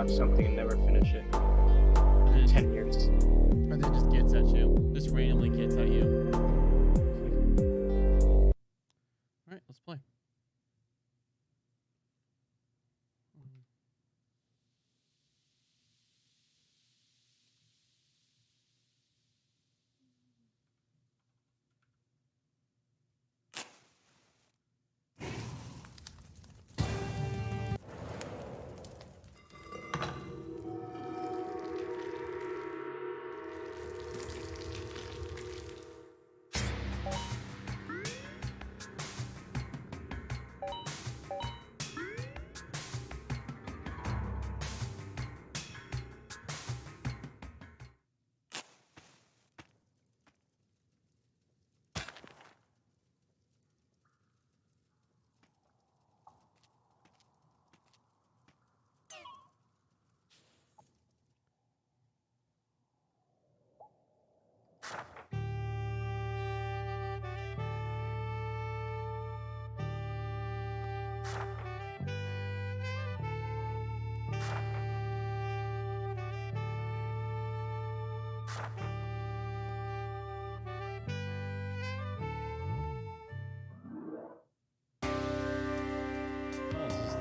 start something and never finish it. And then, 10 years. and then just gets at you. Just randomly gets at you. Alright, let's play.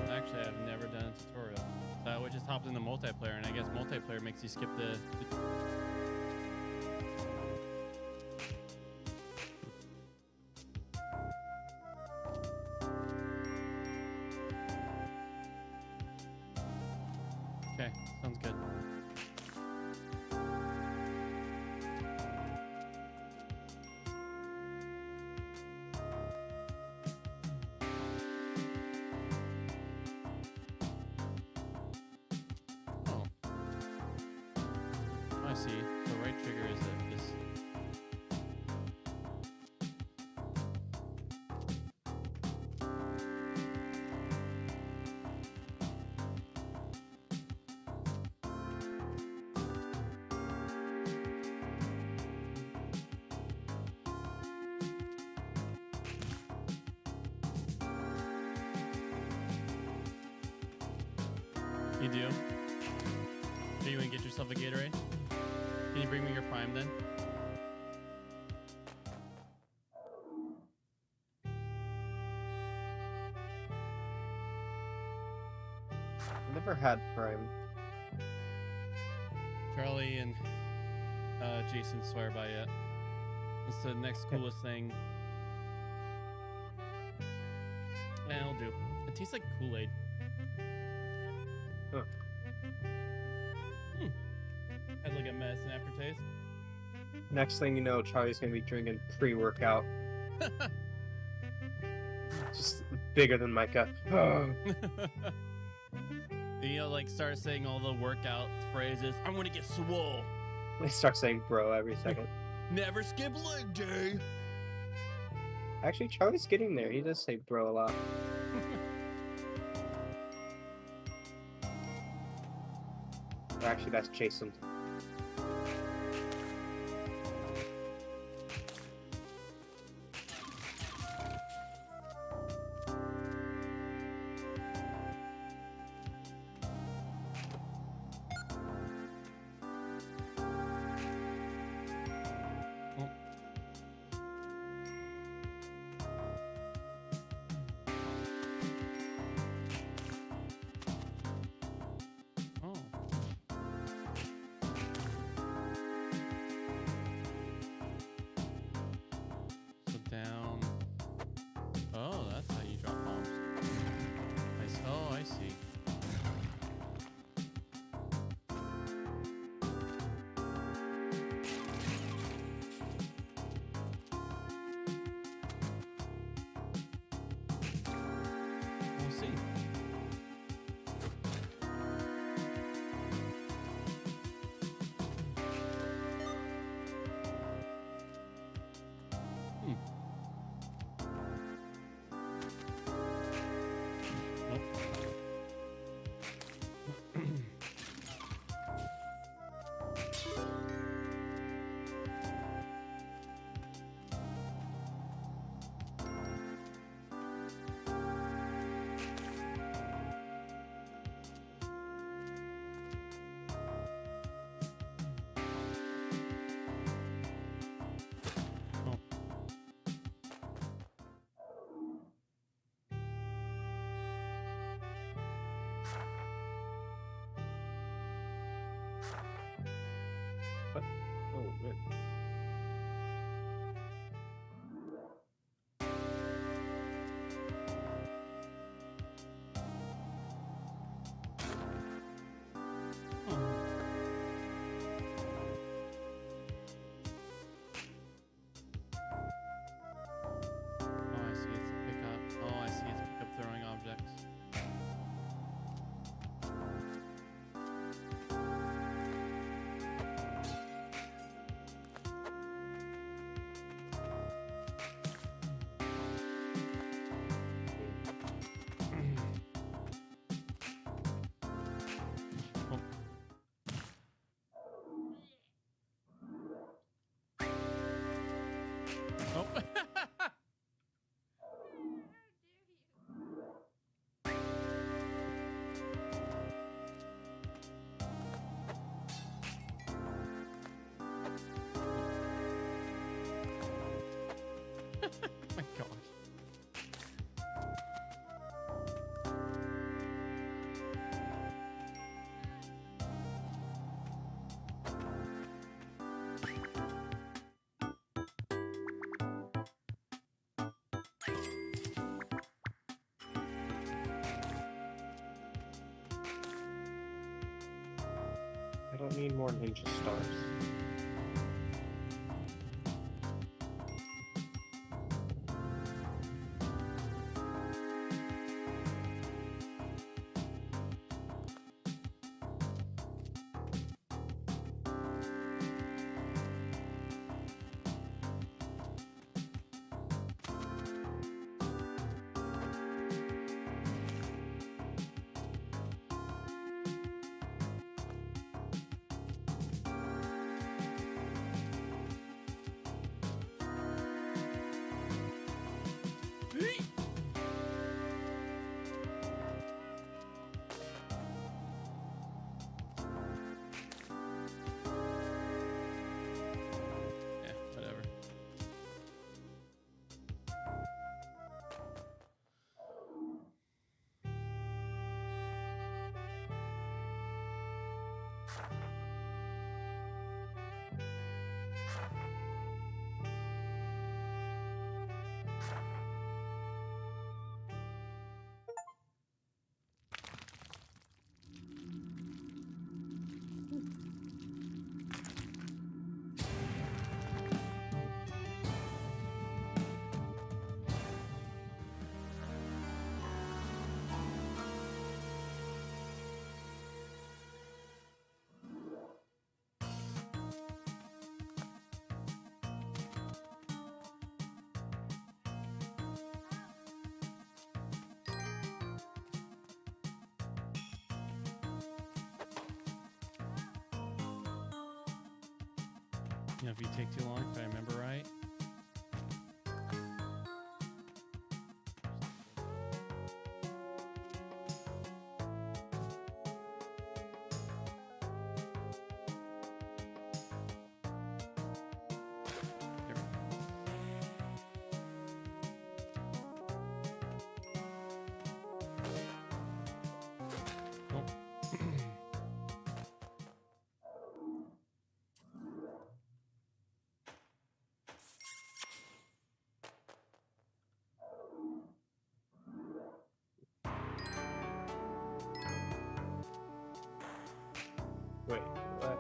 Actually, I've never done a tutorial. So I would just hop into multiplayer, and I guess multiplayer makes you skip the Okay, sounds good. Oh. I see. The right trigger is this. You do? Do you want to get yourself a Gatorade? Can you bring me your Prime then? Never had Prime. Charlie and Jason swear by it. It's the next coolest thing. Yeah, it'll do. It tastes like Kool-Aid. Huh. Has like a medicine aftertaste. Next thing you know, Charlie's gonna be drinking pre-workout. Just bigger than Micah. You know, like start saying all the workout phrases. I'm gonna get swole. They start saying bro every second. Never skip leg day. Actually, Charlie's getting there. He does say bro a lot. Actually, that's Jason. Good. Oh, I see. It's a pickup. Oh, I see. It's pickup throwing objects. Oh. Oh. My gosh. I don't need more ninja stars. Yeah, whatever. You know, if you take too long, if I remember right. There we go. Oh. Wait, what?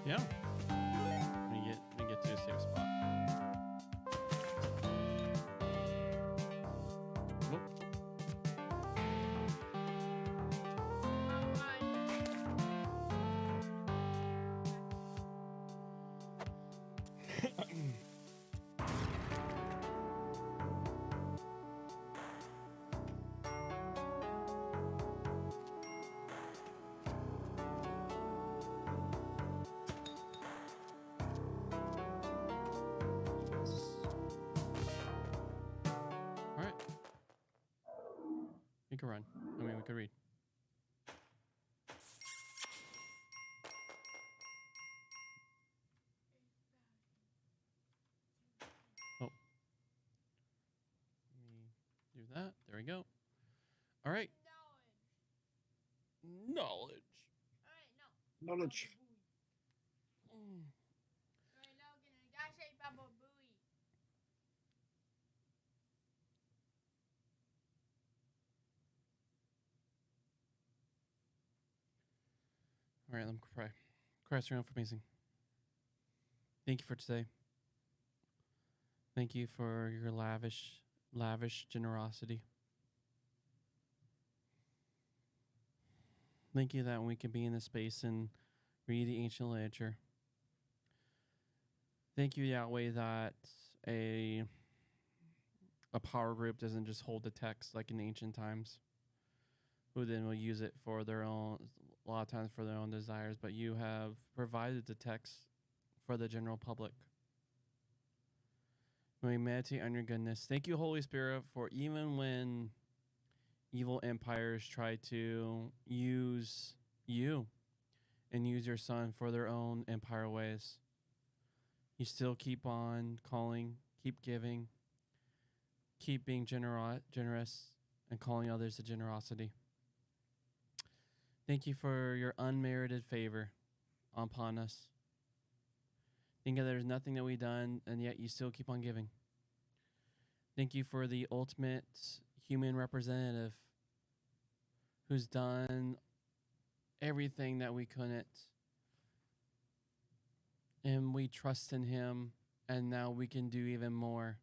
Yeah. Let me get to a safe spot. Whoop. could run. I mean, we could read. Oh. Let me do that. There we go. All right. Knowledge. Knowledge. All right, let me pray. Christ, you're for amazing. Thank you for today. Thank you for your lavish generosity. Thank you that we can be in this space and read the ancient literature. Thank you, Yahweh, that a power group doesn't just hold the text like in ancient times, who then will use it for their own, a lot of times for their own desires, but you have provided the text for the general public. When we meditate on your goodness, thank you, Holy Spirit, for even when evil empires try to use you and use your son for their own empire ways, you still keep on calling, keep giving, keep being generous, and calling others to generosity. Thank you for your unmerited favor upon us. Thank you that there's nothing that we've done, and yet you still keep on giving. Thank you for the ultimate human representative who's done everything that we couldn't. And we trust in him, and now we can do even more.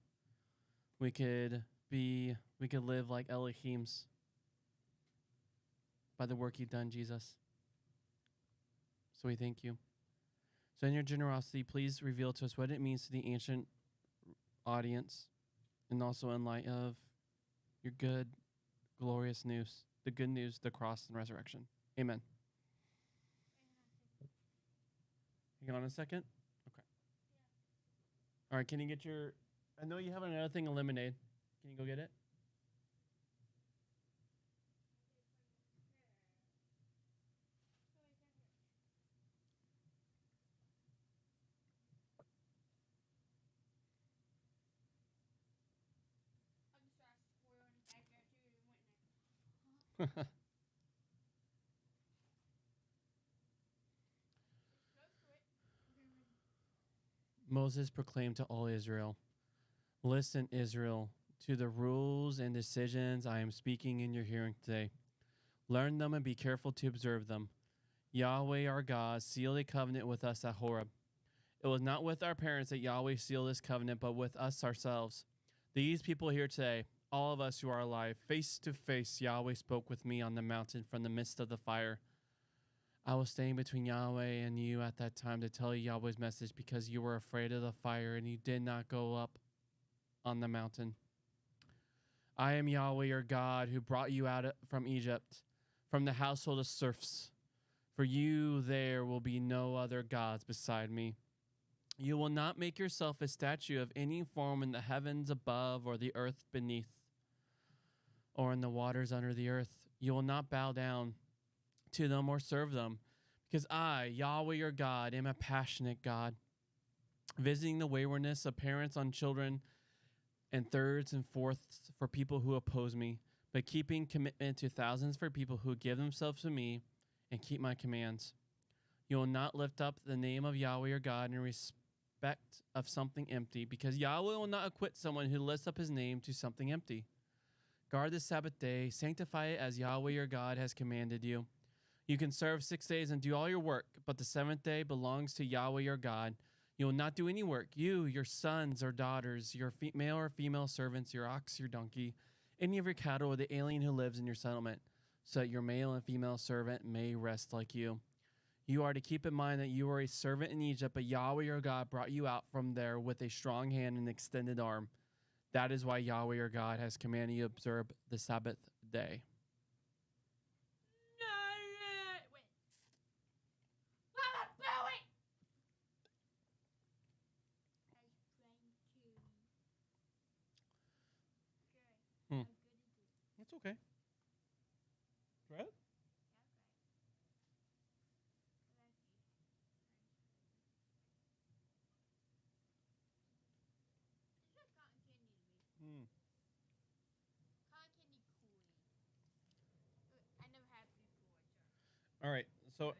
We could live like Elohim's by the work you've done, Jesus. So we thank you. So in your generosity, please reveal to us what it means to the ancient audience, and also in light of your good, glorious news, the good news, the cross and resurrection. Amen. Hang on a second. Okay. All right, can you get your, I know you have another thing of lemonade. Can you go get it? Moses proclaimed to all Israel, listen, Israel, to the rules and decisions I am speaking in your hearing today. Learn them and be careful to observe them. Yahweh our God sealed a covenant with us at Horeb. It was not with our parents that Yahweh sealed this covenant, but with us ourselves. These people here today, all of us who are alive, face to face, Yahweh spoke with me on the mountain from the midst of the fire. I was staying between Yahweh and you at that time to tell you Yahweh's message because you were afraid of the fire and you did not go up on the mountain. I am Yahweh your God who brought you out from Egypt, from the household of serfs. For you there will be no other gods beside me. You will not make yourself a statue of any form in the heavens above or the earth beneath or in the waters under the earth. You will not bow down to them or serve them, because I, Yahweh your God, am a passionate God, visiting the waywardness of parents on children and thirds and fourths for people who oppose me, but keeping commitment to thousands for people who give themselves to me and keep my commands. You will not lift up the name of Yahweh your God in respect of something empty, because Yahweh will not acquit someone who lifts up his name to something empty. Guard the Sabbath day, sanctify it as Yahweh your God has commanded you. You can serve 6 days and do all your work, but the seventh day belongs to Yahweh your God. You will not do any work. You, your sons or daughters, your male or female servants, your ox, your donkey, any of your cattle, or the alien who lives in your settlement, so that your male and female servant may rest like you. You are to keep in mind that you were a servant in Egypt, but Yahweh your God brought you out from there with a strong hand and extended arm. That is why Yahweh your God has commanded you to observe the Sabbath day. It's okay. Right? Mm. All right. So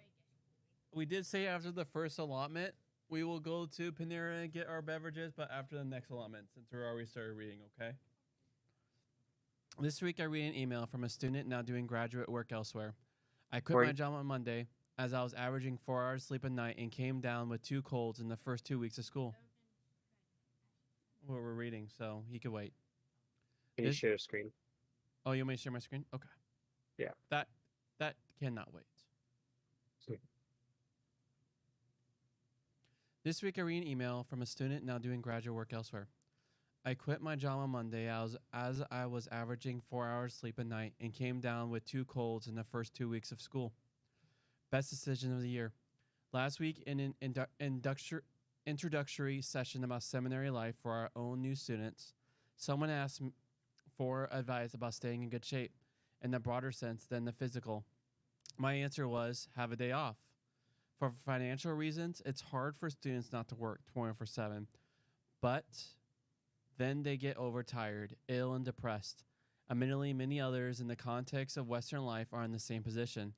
we did say after the first allotment, we will go to Panera and get our beverages, but after the next allotment, since we're already started reading, okay? This week, I read an email from a student now doing graduate work elsewhere. I quit my Right. job on Monday as I was averaging 4 hours sleep a night and came down with 2 colds in the first 2 weeks of school. What we're reading, so he could wait. Can you This. share a screen? Oh, you want me to share my screen? Okay. Yeah. That cannot wait. Sweet. This week, I read an email from a student now doing graduate work elsewhere. I quit my job on Monday as I was averaging 4 hours sleep a night and came down with 2 colds in the first 2 weeks of school. Best decision of the year. Last week, in an introductory session about seminary life for our own new students, someone asked for advice about staying in good shape in the broader sense than the physical. My answer was have a day off. For financial reasons, it's hard for students not to work 24/7, but then they get overtired, ill, and depressed. Admittedly, many others in the context of Western life are in the same position.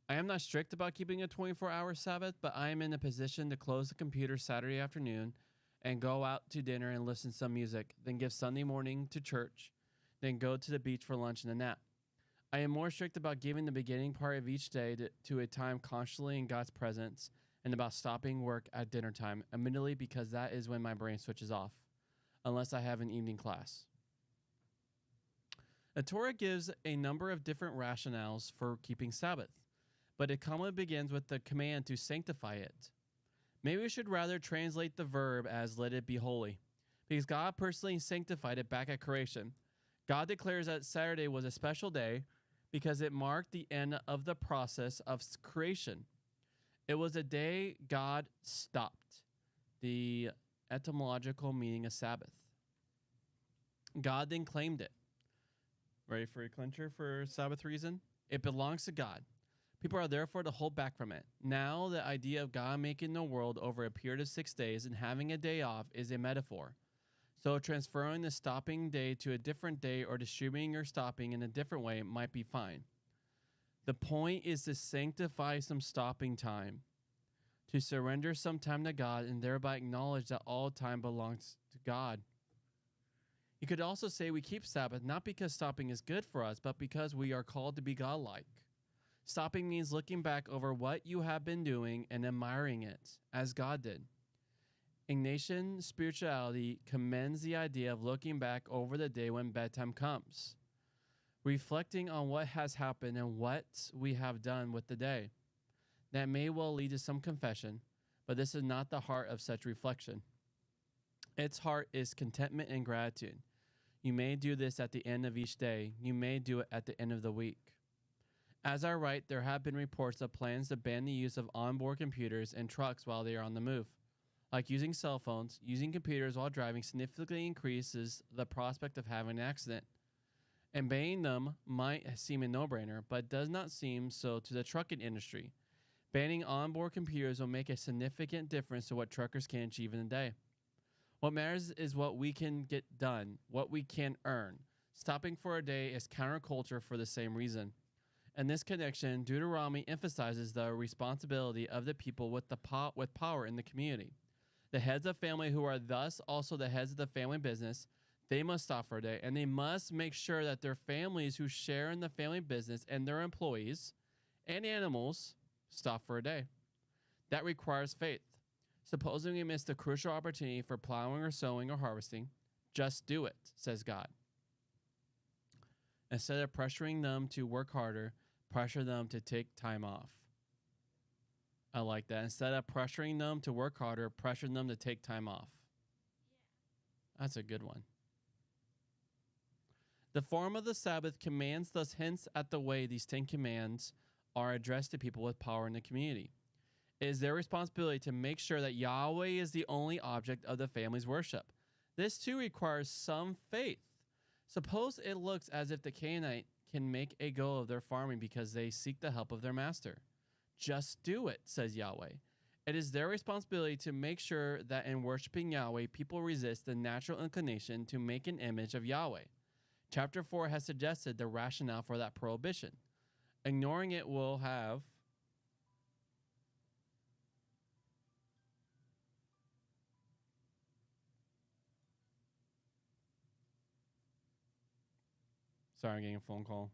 I am not strict about keeping a 24-hour Sabbath, but I am in a position to close the computer Saturday afternoon and go out to dinner and listen to some music, then give Sunday morning to church, then go to the beach for lunch and a nap. I am more strict about giving the beginning part of each day to a time constantly in God's presence and about stopping work at dinner time, admittedly because that is when my brain switches off, unless I have an evening class. The Torah gives a number of different rationales for keeping Sabbath, but it commonly begins with the command to sanctify it. Maybe we should rather translate the verb as let it be holy, because God personally sanctified it back at creation. God declares that Saturday was a special day because it marked the end of the process of creation. It was a day God stopped, the etymological meaning of Sabbath. God then claimed it. Ready for a clincher for Sabbath reason? It belongs to God. People are therefore to hold back from it. Now, the idea of God making the world over a period of 6 days and having a day off is a metaphor. So transferring the stopping day to a different day or distributing your stopping in a different way might be fine. The point is to sanctify some stopping time, to surrender some time to God and thereby acknowledge that all time belongs to God. You could also say we keep Sabbath not because stopping is good for us, but because we are called to be godlike. Stopping means looking back over what you have been doing and admiring it, as God did. Ignatian spirituality commends the idea of looking back over the day when bedtime comes, reflecting on what has happened and what we have done with the day. That may well lead to some confession, but this is not the heart of such reflection. Its heart is contentment and gratitude. You may do this at the end of each day. You may do it at the end of the week. As I write, there have been reports of plans to ban the use of onboard computers in trucks while they are on the move. Like using cell phones, using computers while driving significantly increases the prospect of having an accident. And banning them might seem a no-brainer, but does not seem so to the trucking industry. Banning onboard computers will make a significant difference to what truckers can achieve in a day. What matters is what we can get done, what we can earn. Stopping for a day is counterculture for the same reason. In this connection, Deuteronomy emphasizes the responsibility of the people with power in the community. The heads of family who are thus also the heads of the family business, they must stop for a day, and they must make sure that their families who share in the family business and their employees and animals stop for a day. That requires faith. Supposing we miss the crucial opportunity for plowing or sowing or harvesting, just do it, says God. Instead of pressuring them to work harder, pressure them to take time off. I like that. Instead of pressuring them to work harder, pressure them to take time off. That's a good one. The form of the Sabbath commands thus hints at the way these 10 commands are addressed to people with power in the community. It is their responsibility to make sure that Yahweh is the only object of the family's worship. This too requires some faith. Suppose it looks as if the can make a go of their farming because they seek the help of their master. Just do it, says Yahweh. It is their responsibility to make sure that in worshiping Yahweh, people resist the natural inclination to make an image of Yahweh. Chapter 4 has suggested the rationale for that prohibition. Ignoring it will have Sorry, I'm getting a phone call.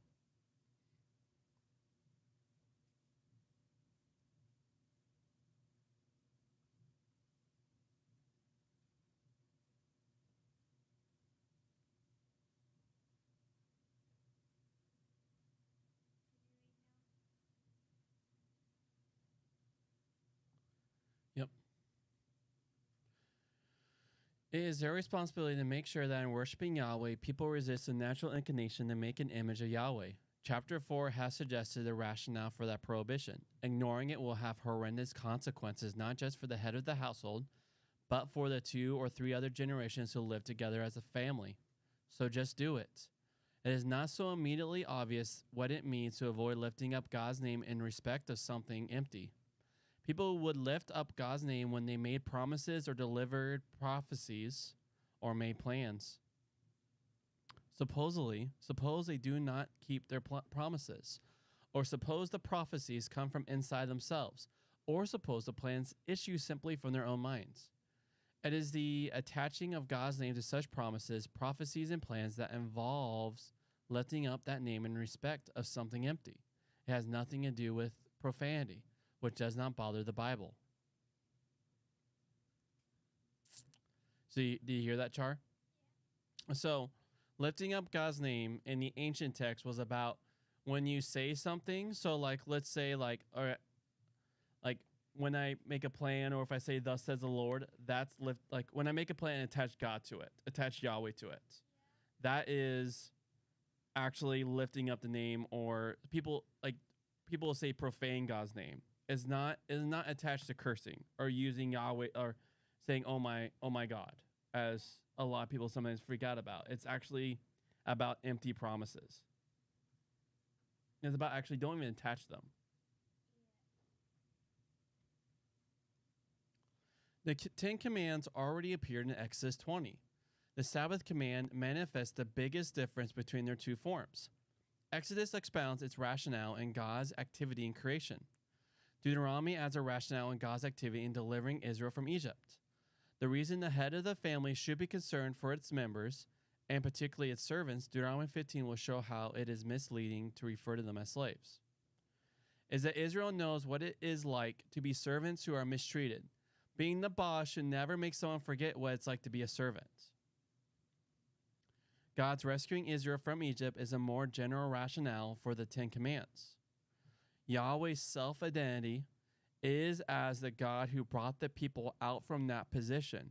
Yep. It is their responsibility to make sure that in worshiping Yahweh, people resist the natural inclination to make an image of Yahweh. Chapter 4 has suggested the rationale for that prohibition. Ignoring it will have horrendous consequences, not just for the head of the household, but for the 2 or 3 other generations who live together as a family. So just do it. It is not so immediately obvious what it means to avoid lifting up God's name in respect of something empty. People would lift up God's name when they made promises or delivered prophecies or made plans. Suppose they do not keep their promises, or suppose the prophecies come from inside themselves, or suppose the plans issue simply from their own minds. It is the attaching of God's name to such promises, prophecies, and plans that involves lifting up that name in respect of something empty. It has nothing to do with profanity, which does not bother the Bible. So, do you hear that, Char? So, lifting up God's name in the ancient text was about when you say something. So, like, let's say, like when I make a plan, or if I say, "Thus says the Lord," that's like when I make a plan and attach God to it, attach Yahweh to it. That is actually lifting up the name, or people will say profane God's name. Is not attached to cursing or using Yahweh or saying oh my God, as a lot of people sometimes freak out about. It's actually about empty promises. It's about actually don't even attach them. The 10 commands already appeared in Exodus 20. The Sabbath command manifests the biggest difference between their 2 forms. Exodus expounds its rationale in God's activity in creation. Deuteronomy adds a rationale in God's activity in delivering Israel from Egypt. The reason the head of the family should be concerned for its members, and particularly its servants, Deuteronomy 15 will show how it is misleading to refer to them as slaves. Is that Israel knows what it is like to be servants who are mistreated. Being the boss should never make someone forget what it's like to be a servant. God's rescuing Israel from Egypt is a more general rationale for the 10 commands. Yahweh's self-identity is as the God who brought the people out from that position.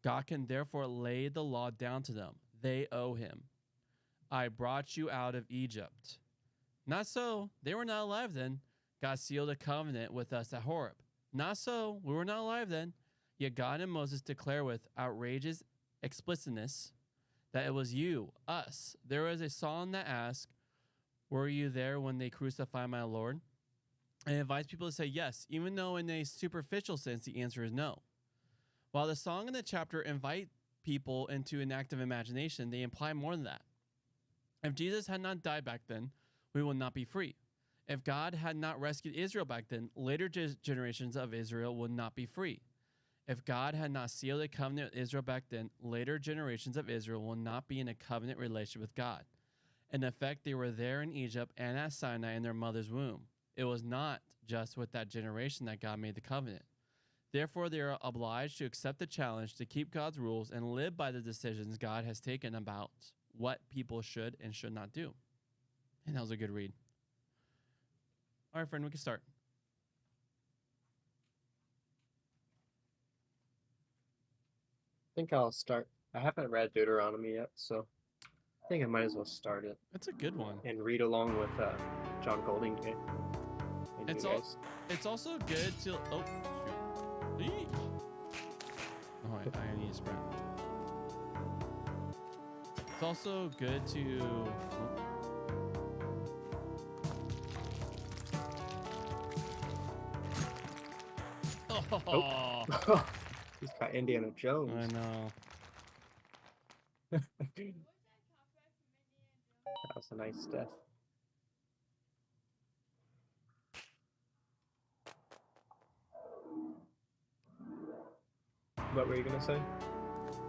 God can therefore lay the law down to them. They owe him. I brought you out of Egypt. Not so. They were not alive then. God sealed a covenant with us at Horeb. Not so. We were not alive then. Yet God and Moses declare with outrageous explicitness that it was you, us. There was a song that asks, were you there when they crucified my Lord? And it invites people to say yes, even though in a superficial sense the answer is no. While the song and the chapter invite people into an active imagination, they imply more than that. If Jesus had not died back then, we will not be free. If God had not rescued Israel back then, later generations of Israel would not be free. If God had not sealed a covenant with Israel back then, later generations of Israel will not be in a covenant relationship with God. In effect, they were there in Egypt and at Sinai in their mother's womb. It was not just with that generation that God made the covenant. Therefore, they are obliged to accept the challenge to keep God's rules and live by the decisions God has taken about what people should and should not do. And that was a good read. All right, friend, we can start. I think I'll start. I haven't read Deuteronomy yet, so I think I might as well start it. That's a good one. And read along with John Golding. It's also good to shoot. I need a sprint. It's also good to Oh, He's got Indiana I Jones. know. That was a nice death. What were you gonna say?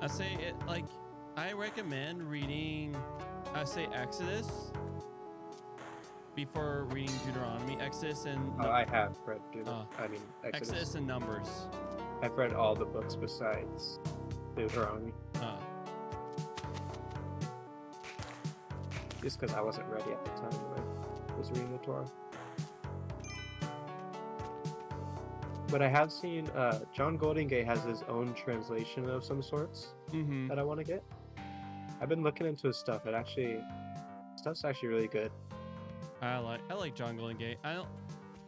I say it like I recommend reading. I say Exodus before reading Deuteronomy. Exodus and Oh, I have read Exodus Exodus. and Numbers. I've read all the books besides Deuteronomy, just because I wasn't ready at the time when I was reading the Torah. But I have seen John Goldingay has his own translation of some sorts Mm-hmm. that I want to get. I've been looking into his stuff. Stuff's actually really good. I like John Goldingay.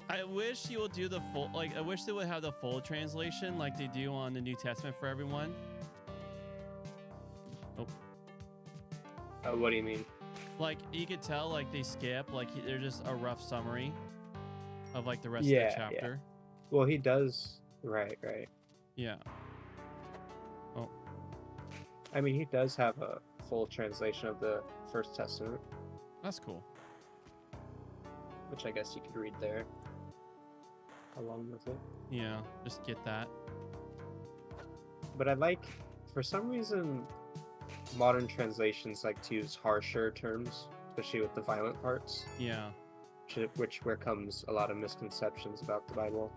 I wish he would do the full. Like I wish they would have the full translation like they do on the New Testament for everyone. What do you mean? Like you could tell like they skip like they're just a rough summary of like the rest of Yeah, the chapter. Well, he does. Right. Yeah. I mean, he does have a full translation of the First Testament, That's cool. which I guess you could read there along with it. Yeah, just get that. But I like, for some reason, modern translations like to use harsher terms, especially with the violent parts, Yeah. where comes a lot of misconceptions about the Bible,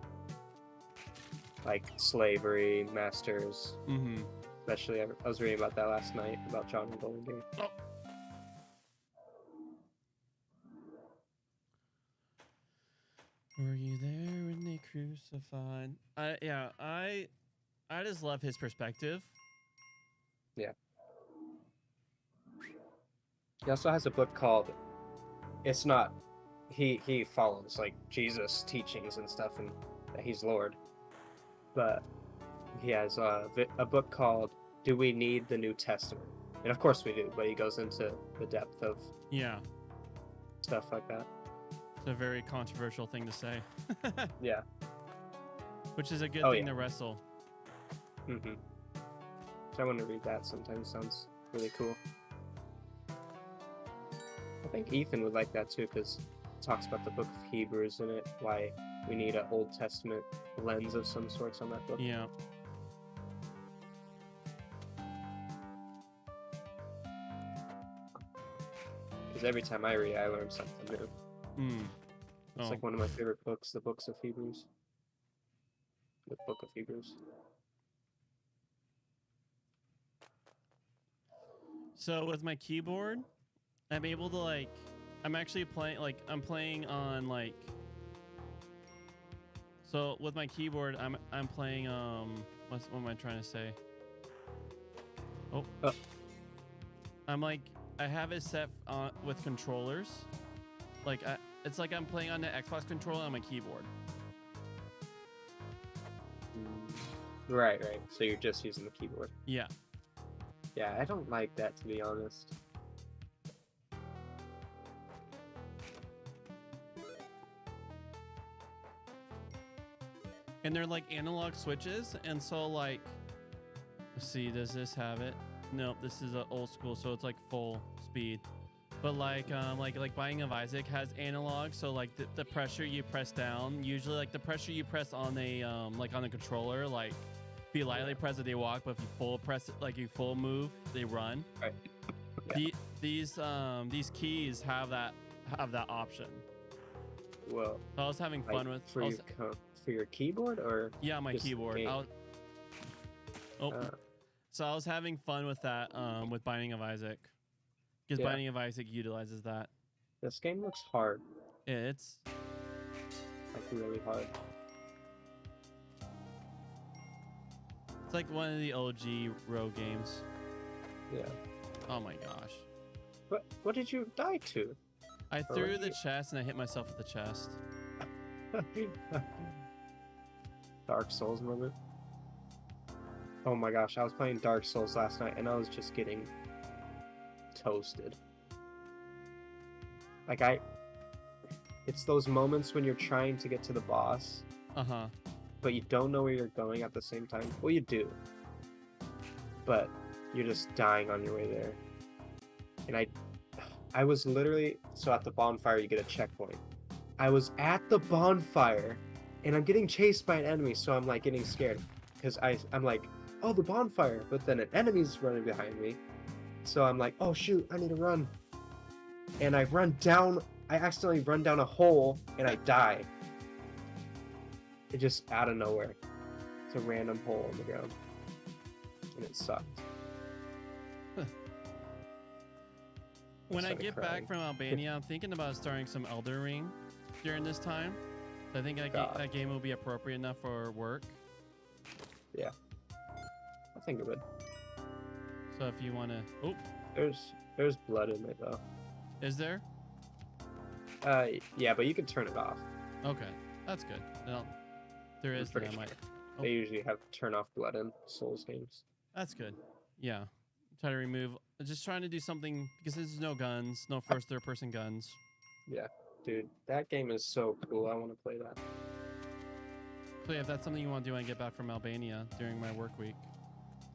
like slavery, masters. Mm-hmm. Especially, I was reading about that last night about John Goldingay. Oh. Were you there when they crucified? I just love his perspective. Yeah. He also has a book called, it's not, he follows like Jesus' teachings and stuff, and that he's Lord, but he has a book called Do We Need the New Testament? And of course we do, but he goes into the depth of stuff like that. It's a very controversial thing to say. Yeah. Which is a good Oh, thing yeah. to wrestle. Mm-hmm. So I want to read that sometimes. Sounds really cool. I think Ethan would like that too, because it talks about the book of Hebrews in it, why we need an Old Testament lens of some sorts on that book. Yeah. Because every time I read, I learn something new. It's like one of my favorite books, the books of Hebrews. The book of Hebrews. So with my keyboard, I'm able to like, I'm actually playing, like I'm playing on like, so with my keyboard, I'm playing, what am I trying to say? I'm like, I have it set on with controllers. Like it's like I'm playing on the Xbox controller on my keyboard. Right. So you're just using the keyboard. Yeah. Yeah, I don't like that, to be honest. And they're like analog switches, and so like, let's see, does this have it? Nope, this is old school, so it's like full speed. But like Binding of Isaac has analog, so like the pressure you press down, usually like the pressure you press on a like on a controller, like if you lightly press it, they walk, but if you full press it, like you full move, they run. Right. Yeah. These keys have that option. Well, So I was having fun with for your keyboard, or yeah, my keyboard. So I was having fun with that with Binding of Isaac, because Binding of Isaac utilizes that. This game looks hard. It's like really hard. It's like one of the OG Rogue games. Yeah. Oh my gosh. What did you die to? I threw the chest and I hit myself with the chest. Dark Souls moment. Oh my gosh, I was playing Dark Souls last night and I was just getting toasted. Like it's those moments when you're trying to get to the boss, but you don't know where you're going at the same time. Well, you do, but you're just dying on your way there. And I was literally, so at the bonfire you get a checkpoint. I was at the bonfire, and I'm getting chased by an enemy, so I'm like getting scared, because I'm like, oh, the bonfire, but then an enemy's running behind me, so I'm like, oh shoot, I need to run, and I accidentally run down a hole, and I die. It just out of nowhere. It's a random hole in the ground, and it sucked. When I get back from Albania, I'm thinking about starting some Elden Ring during this time. So I think that game will be appropriate enough for work. Yeah, I think it would. So if you want to, oh, there's blood in it though. Is there? Yeah, but you can turn it off. Okay, that's good. No, there is. Pretty sure. They usually have turn off blood in Souls games. That's good. Yeah, try to remove. Just trying to do something because there's no guns, no first, third person guns. Yeah, dude, that game is so cool. I want to play that. So yeah, if that's something you want to do when I get back from Albania during my work week.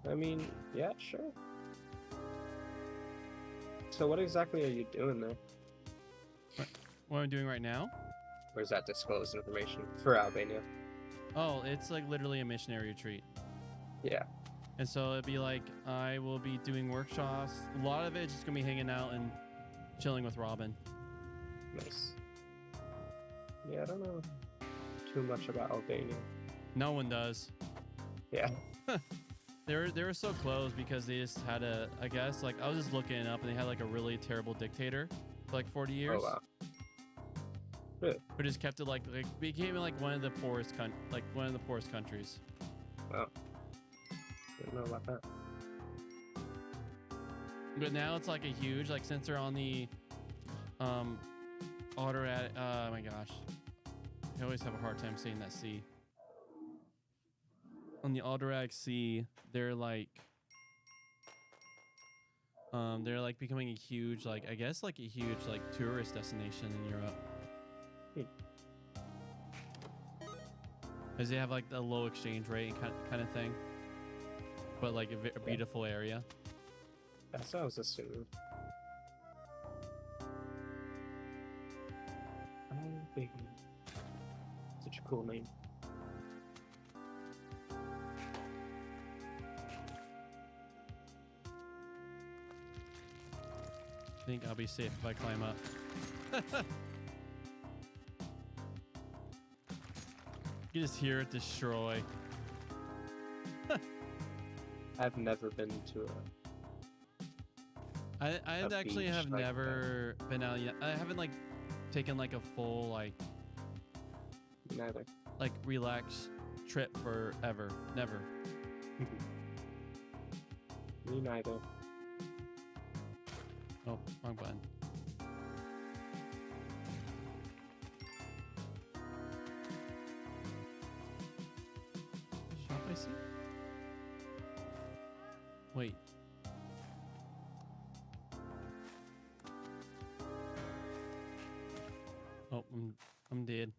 I mean, yeah, sure. So what exactly are you doing there? What I'm doing right now? Or is that disclosed information for Albania? Oh, it's like literally a missionary retreat. Yeah. And so it'd be like I will be doing workshops. A lot of it's just gonna be hanging out and chilling with Robin. Nice. Yeah, I don't know too much about Albania. No one does. Yeah. They were so close because they just had I guess like I was just looking it up and they had like a really terrible dictator for like 40 years. Oh wow. Really? But just kept it like became like one of the poorest countries. Wow. Didn't know about that. But now it's like a huge since they're on the Adriatic. Oh my gosh, I always have a hard time saying that sea. On the Adriatic Sea, they're like becoming a huge I guess like a huge tourist destination in Europe. Because they have like the low exchange rate and kind of thing, but like a beautiful area. That's what I was assuming. Such a cool name. I think I'll be safe if I climb up. You can just hear it destroy. I've never been to I actually have never been out yet. I haven't taken a full neither. Relax trip forever. Never. Me neither. Oh, wrong button. Shop I see? Wait. Oh, I'm dead.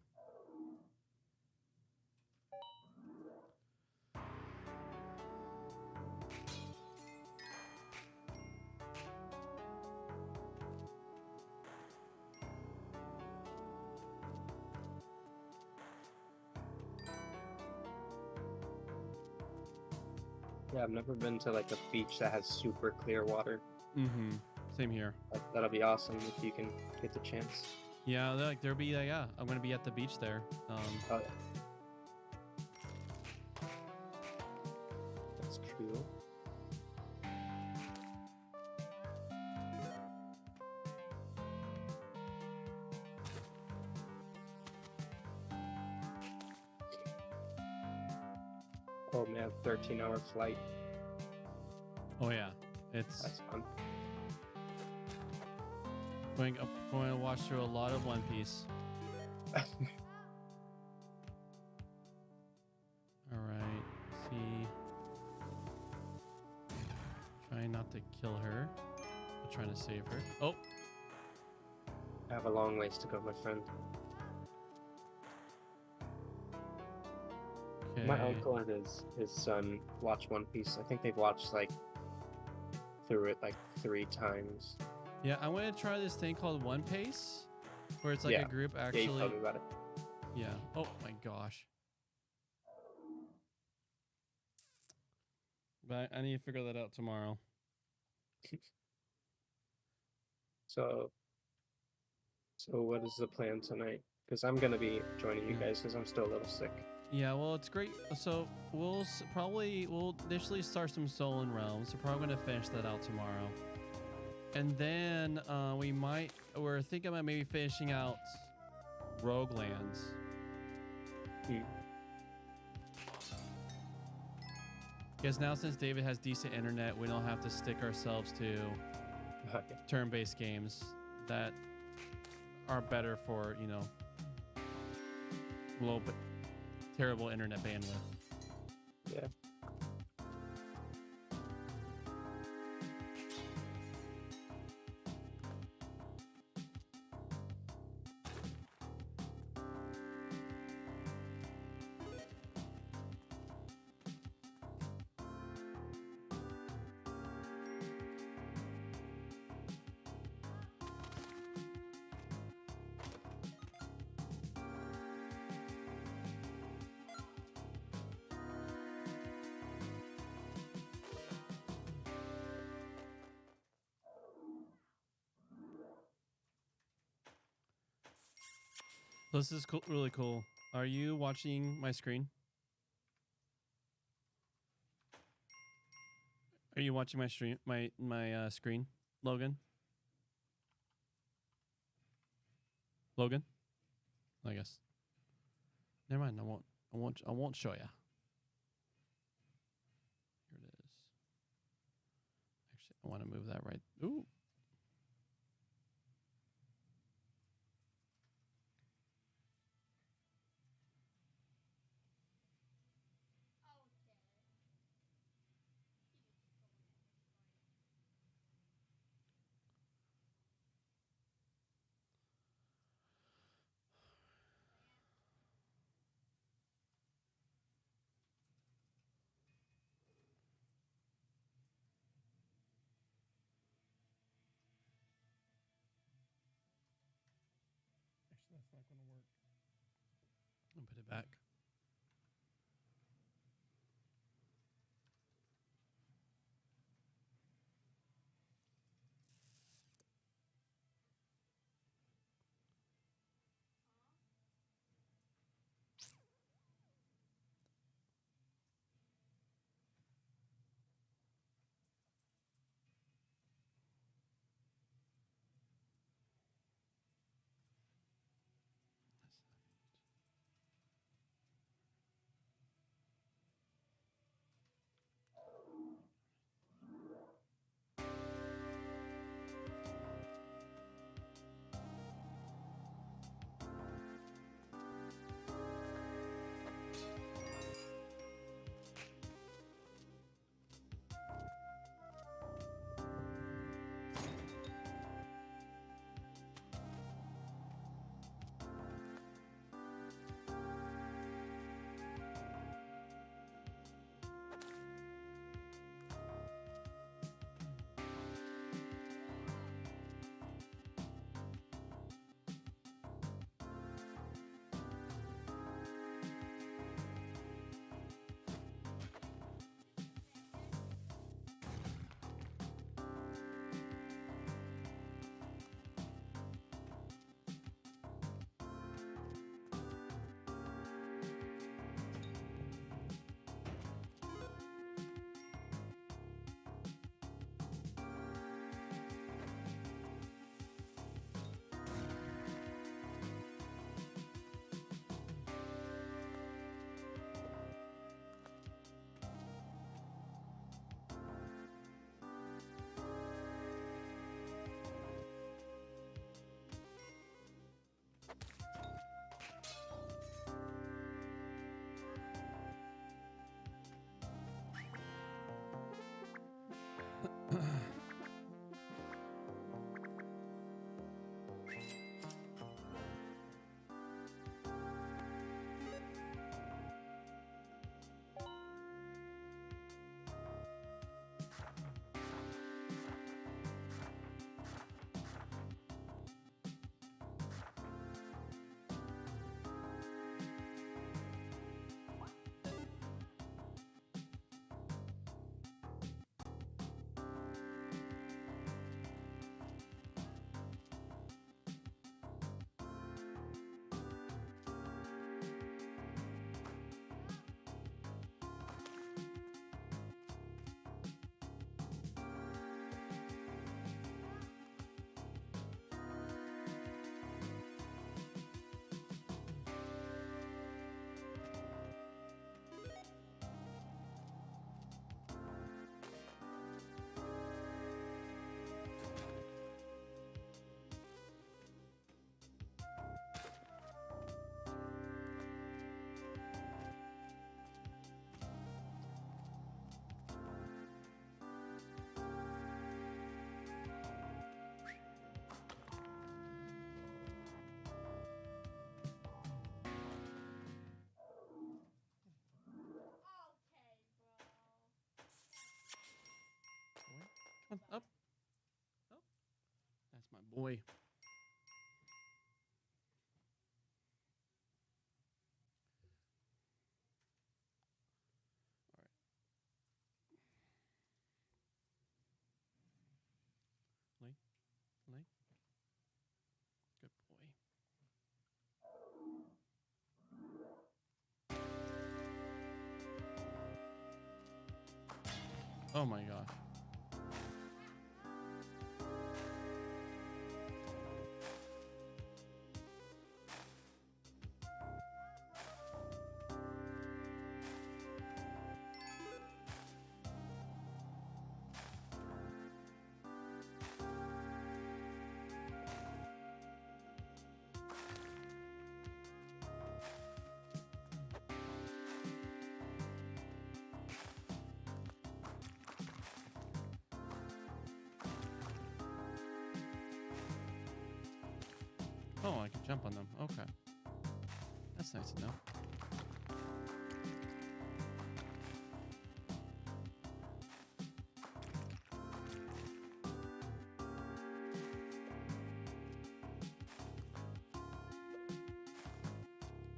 Yeah, I've never been to a beach that has super clear water. Mm-hmm. Same here. That'll be awesome if you can get the chance. Yeah, there'll be yeah. I'm gonna be at the beach there. Oh yeah. That's cool. Oh man, 13-hour flight. Oh yeah, That's fun. going to watch through a lot of One Piece. All right, see. Trying not to kill her. I'm trying to save her. Oh, I have a long ways to go, my friend. My Okay. uncle and his son watch One Piece. I think they've watched like through it like 3 times. Yeah, I want to try this thing called One Pace, where it's like a Yeah. group Yeah, you actually. told me about it. Yeah. Oh my gosh. But I need to figure that out tomorrow. So what is the plan tonight? Because I'm gonna be joining you Yeah. guys because I'm still a little sick. Yeah, well, it's great. So we'll initially start some Stolen Realms. So probably gonna finish that out tomorrow, and then we're thinking about maybe finishing out Roguelands. Hmm. Because now since David has decent internet, we don't have to stick ourselves to Okay. turn-based games that are better for low but terrible internet bandwidth. Yeah. This is cool, really cool. Are you watching my screen? Are you watching my stream, my screen, Logan? Logan? I guess. Never mind. I won't show ya. Here it is. Actually, I want to move that right. Ooh. Actually, that's not going to work. I'll put it back. on, up. Oh, that's my boy. All right. Lay. Lay. Good boy. Oh my gosh. Oh, I can jump on them. Okay. That's nice to know.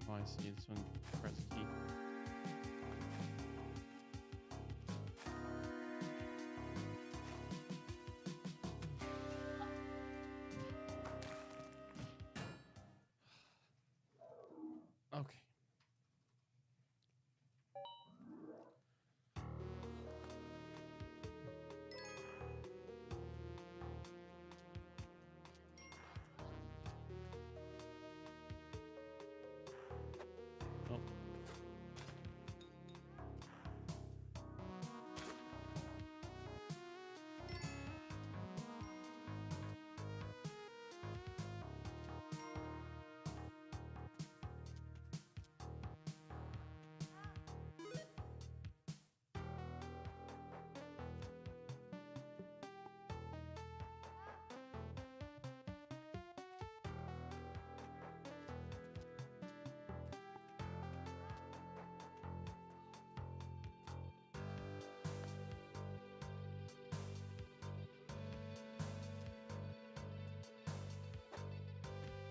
Oh, I see. This one, press key. Okay. Oh.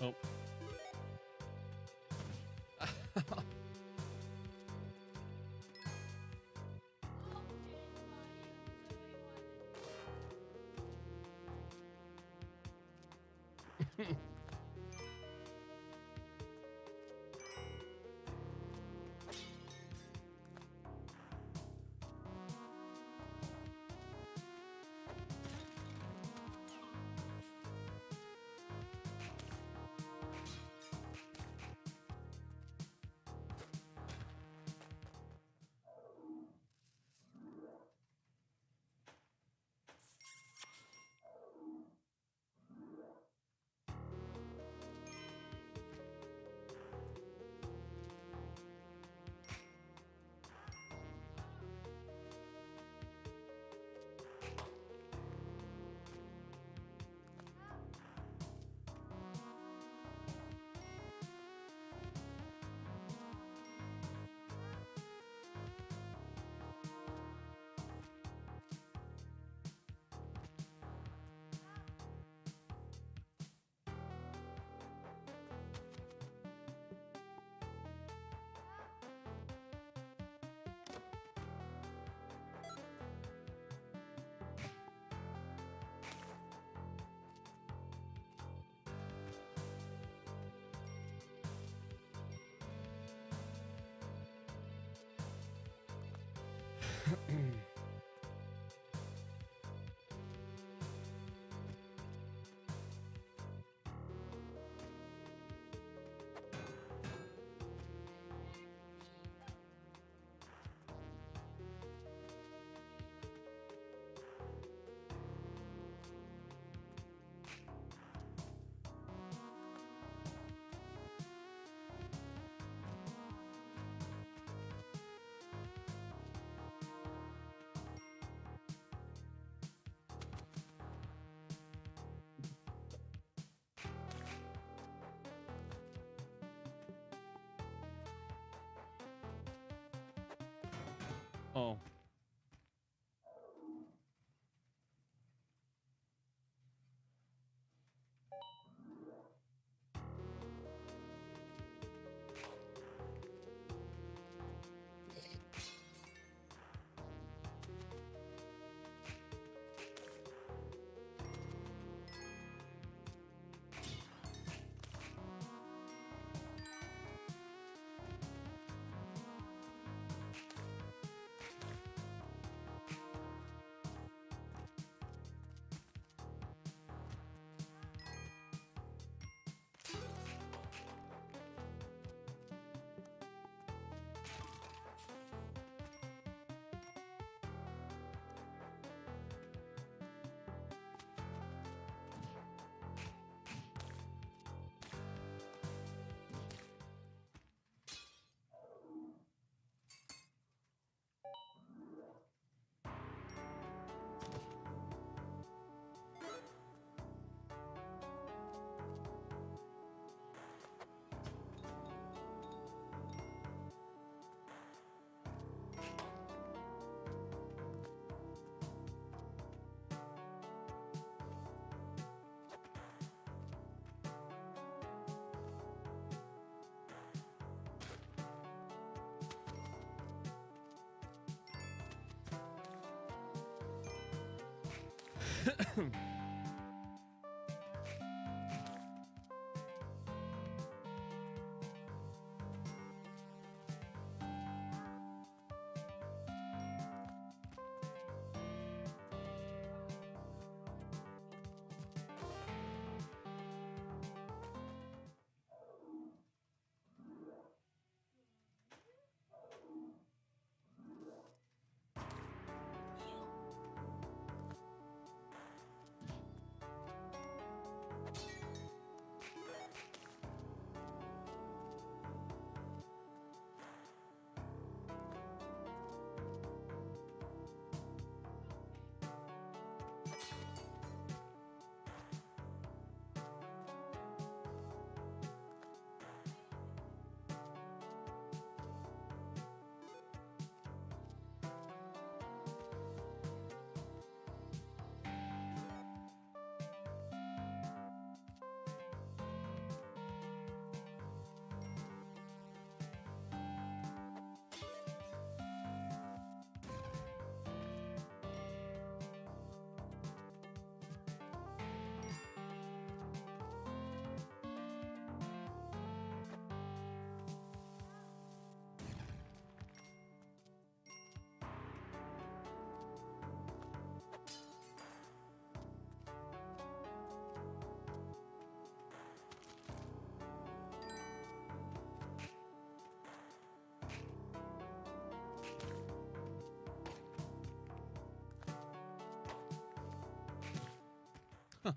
Oh. Oh.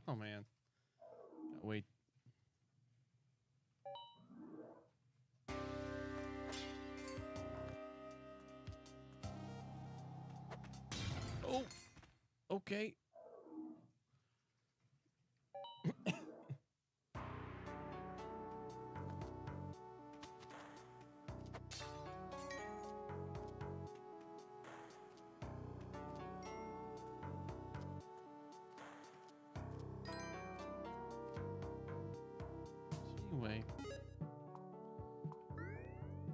Oh man. Wait. Oh. Okay. Anyway.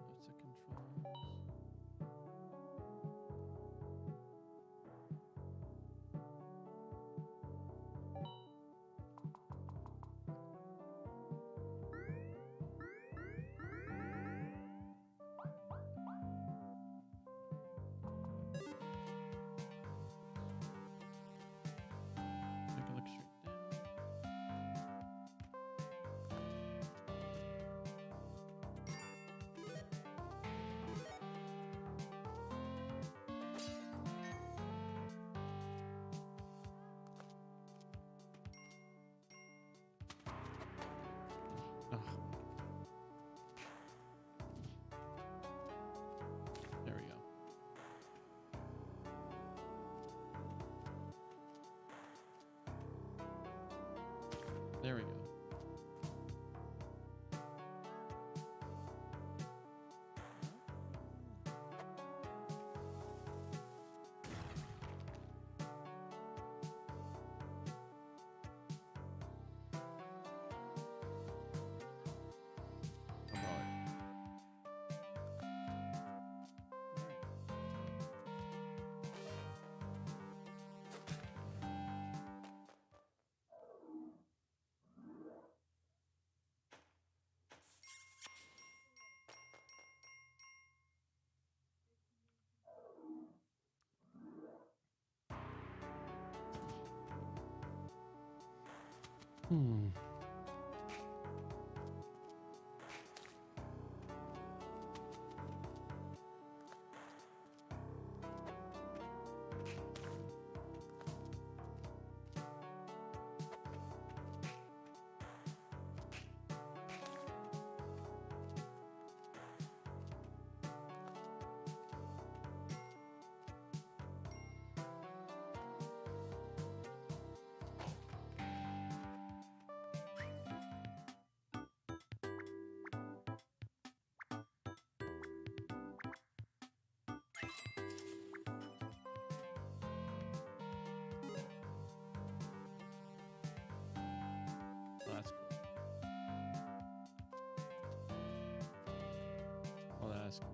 That's the controls. Take a look straight down. Oh. There we go. There we go. Hmm. Oh, that's cool. Oh, that's cool.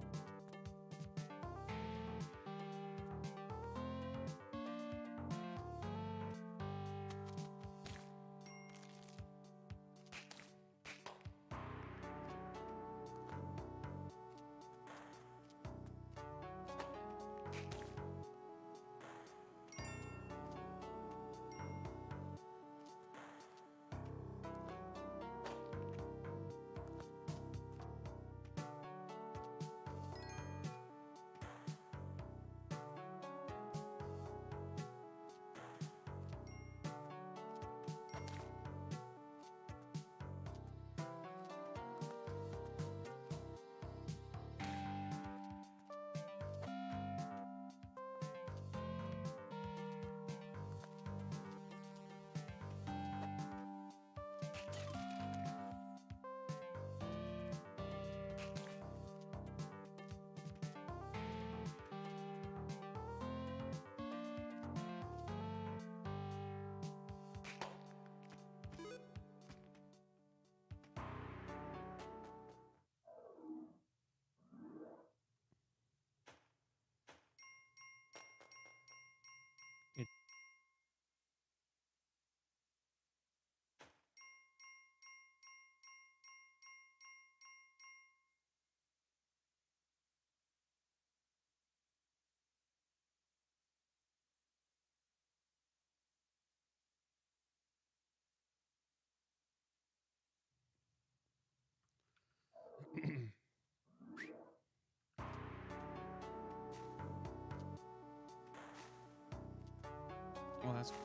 Oh, that's cool.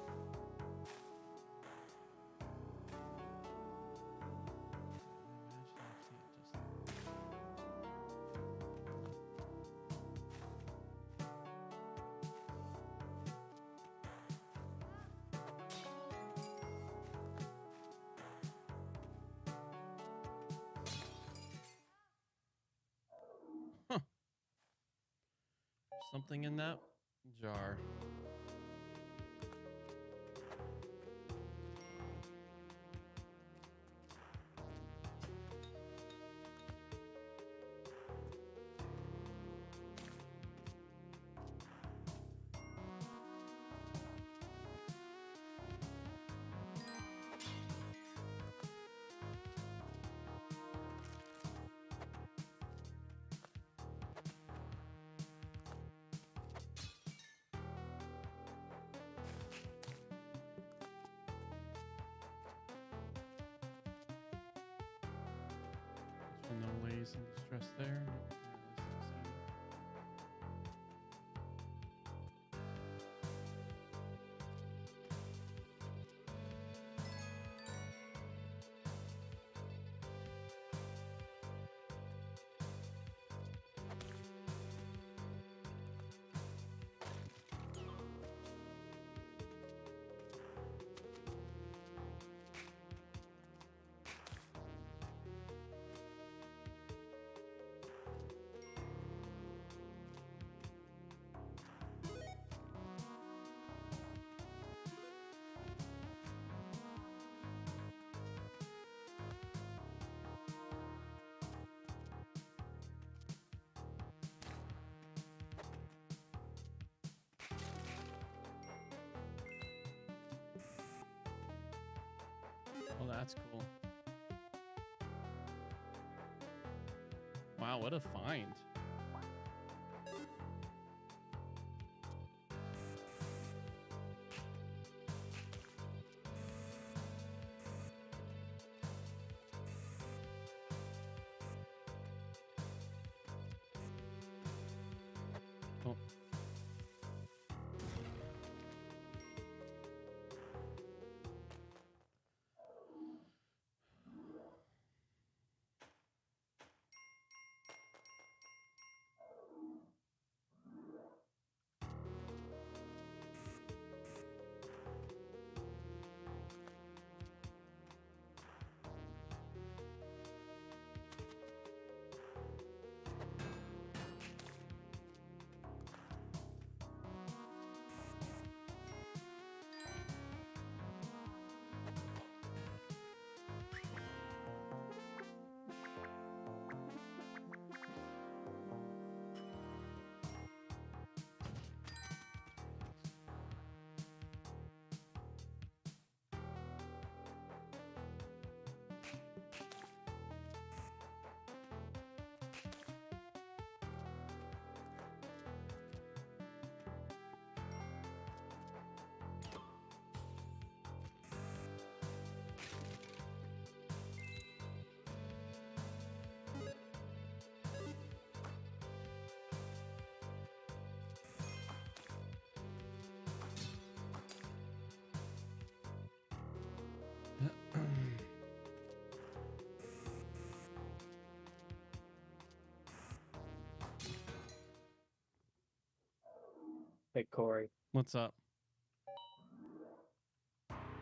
Huh. Something in that jar. There's no ladies in distress there. Oh, that's cool. Wow, what a find. Oh. Hey, Corey. What's up?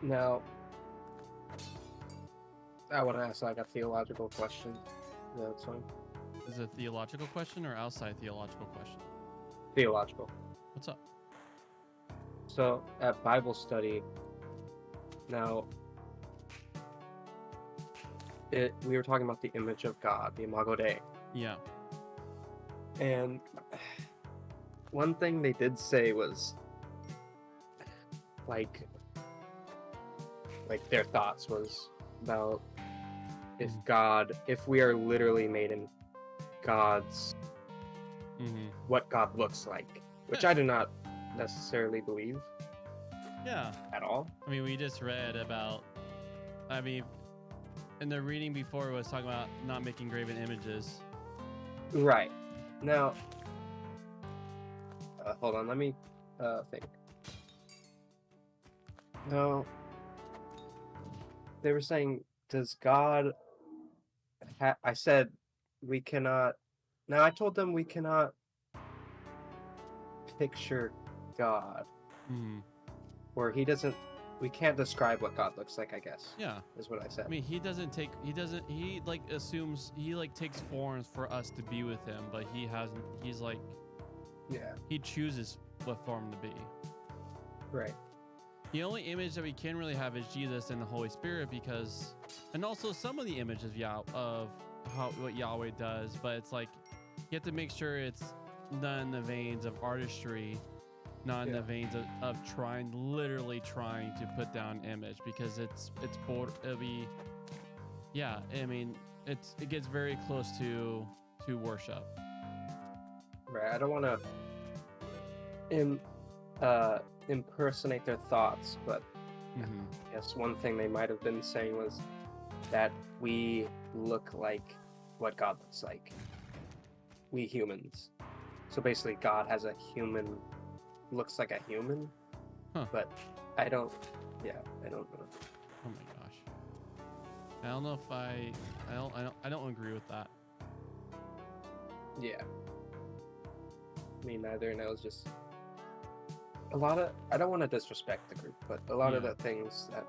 Now, I want to ask like a theological question. Yeah, that's fine. Is it a theological question or outside theological question? Theological. What's up? So at Bible study, now we were talking about the image of God, the Imago Dei, Yeah. and one thing they did say was like their thoughts was about if we are literally made in God's what God looks like, which I do not necessarily believe. Yeah. At all. I mean, we just read about, in the reading before it was talking about not making graven images. Right. Now, hold on, let me think. No, they were saying, does God I said we cannot. Now I told them we cannot picture God, Hmm. or he doesn't. We can't describe what God looks like. I guess Yeah. is what I said. I mean, he like assumes, he like takes forms for us to be with him, but he hasn't, he's like, Yeah. he chooses what form to be. Right. The only image that we can really have is Jesus and the Holy Spirit, because, and also some of the images of how what Yahweh does, but it's like you have to make sure it's not in the veins of artistry, not in the veins of literally trying to put down image, because it'll be, yeah. I mean, it gets very close to worship. Right. I don't want to impersonate their thoughts, but Mm-hmm. I guess one thing they might have been saying was that we look like what God looks like. We humans. So basically, God has a human, looks like a human, Huh. but I don't. Yeah, I don't know. Oh my gosh. I don't know if I don't agree with that. Yeah. Me neither, and I was just a lot of. I don't want to disrespect the group, but a lot of the things that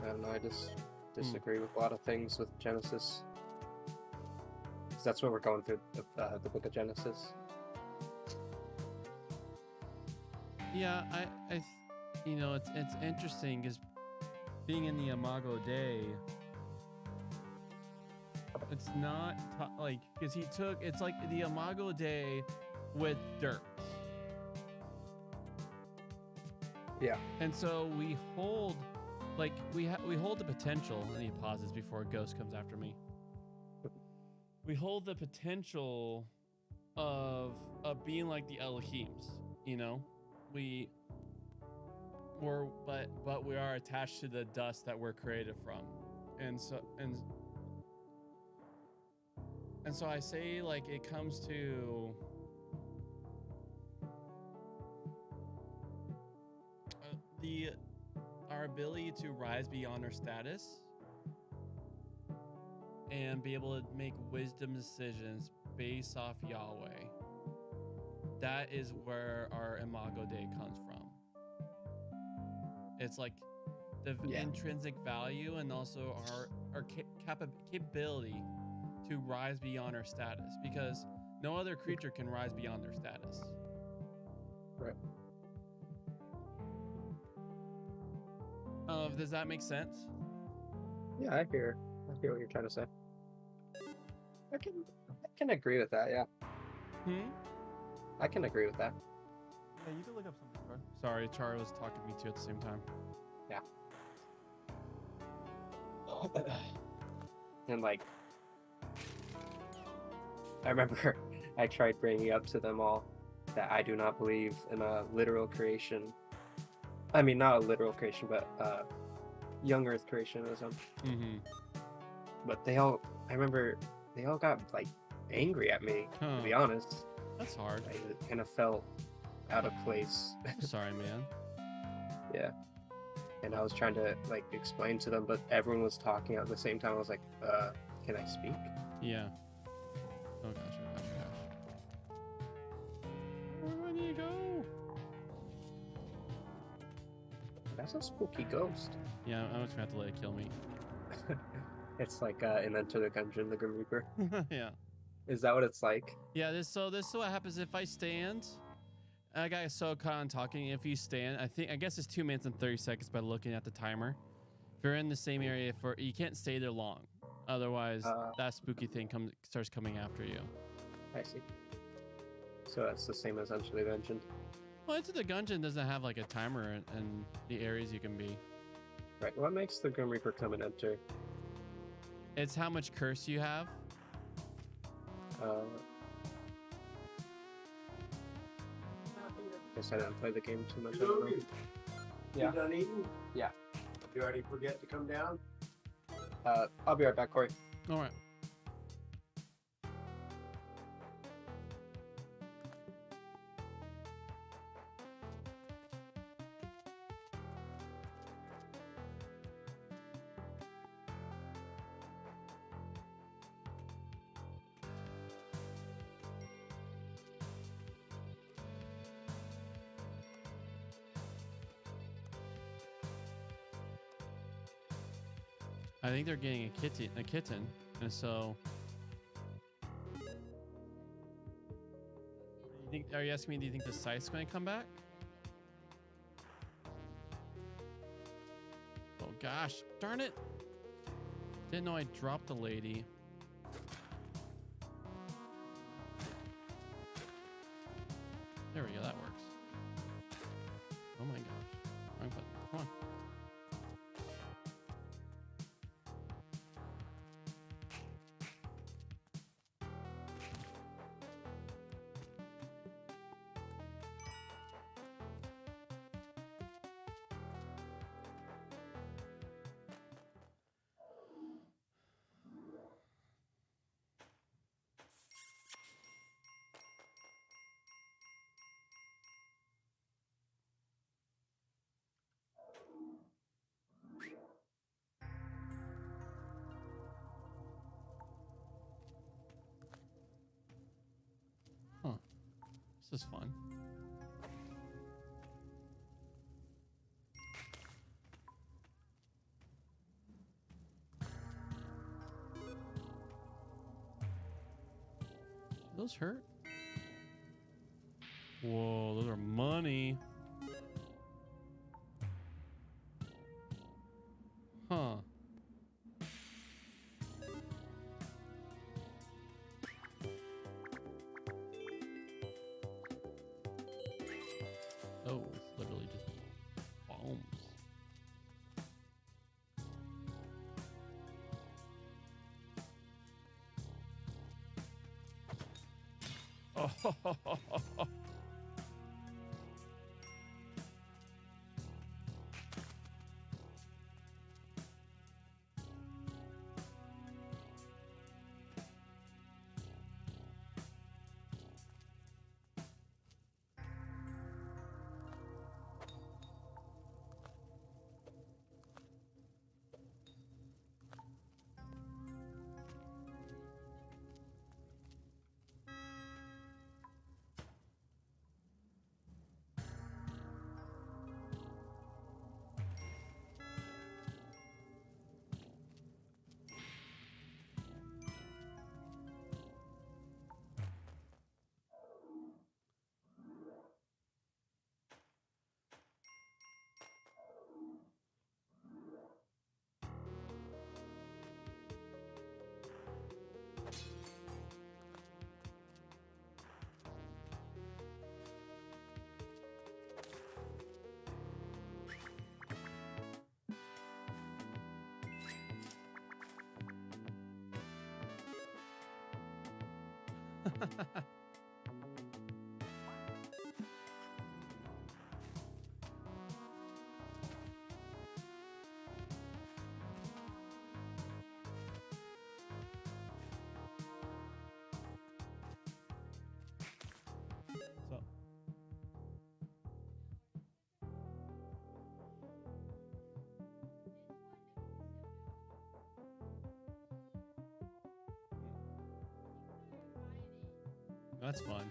I don't know. I just disagree with a lot of things with Genesis. 'Cause that's what we're going through the book of Genesis. Yeah, you know, it's interesting because being in the Imago Dei, it's not like, because it's like the Imago Dei with dirt. Yeah. And so we hold, like we hold the potential, and he pauses before a ghost comes after me. We hold the potential of being like the Elohims, you know? But we are attached to the dust that we're created from. And so I say, like, it comes to our ability to rise beyond our status and be able to make wisdom decisions based off Yahweh. That is where our Imago Dei comes from. It's like the intrinsic value, and also our capability to rise beyond our status, because no other creature can rise beyond their status. Right. Does that make sense? Yeah, I hear what you're trying to say. I can agree with that. Yeah. I can agree with that. Yeah, you can look up something, Char. Sorry, Char was talking to me too at the same time. Yeah. And like, I remember I tried bringing up to them all that I do not believe in a literal creation. I mean, not a literal creation, but young Earth creationism. Mm-hmm. But I remember they all got like angry at me. To be honest, that's hard. I kind of felt out of place. I'm sorry, man. Yeah. And I was trying to like explain to them, but everyone was talking at the same time. I was like, can I speak? Yeah. Oh gosh, oh gosh, oh gosh. Where do you go? That's a spooky ghost. Yeah, I'm just gonna have to let it kill me. It's like in Enter the Gungeon, the Grim Reaper. Yeah. Is that what it's like? Yeah, this is what happens if I stand. I got so caught on talking. If you stand, I guess it's 2 minutes and 30 seconds by looking at the timer. If you're in the same area, you can't stay there long. Otherwise, that spooky thing starts coming after you. I see. So that's the same as Enter the Gungeon. Well, Enter the Gungeon doesn't have like a timer and the areas you can be. Right. What makes the Grim Reaper come and enter? It's how much curse you have. Guess I didn't play the game too much. Yeah. You done eating? Yeah. You already forget to come down? I'll be right back, Corey. All right. I think they're getting a kitten, and so. Are you asking me? Do you think the site's going to come back? Oh gosh, darn it! Didn't know I dropped the lady. There we go. That works. Oh my gosh! Wrong button. Come on. Huh. This is fun. Those hurt? Whoa, those are money. Huh. Oh, it's literally just bombs. Oh, so. That's fun.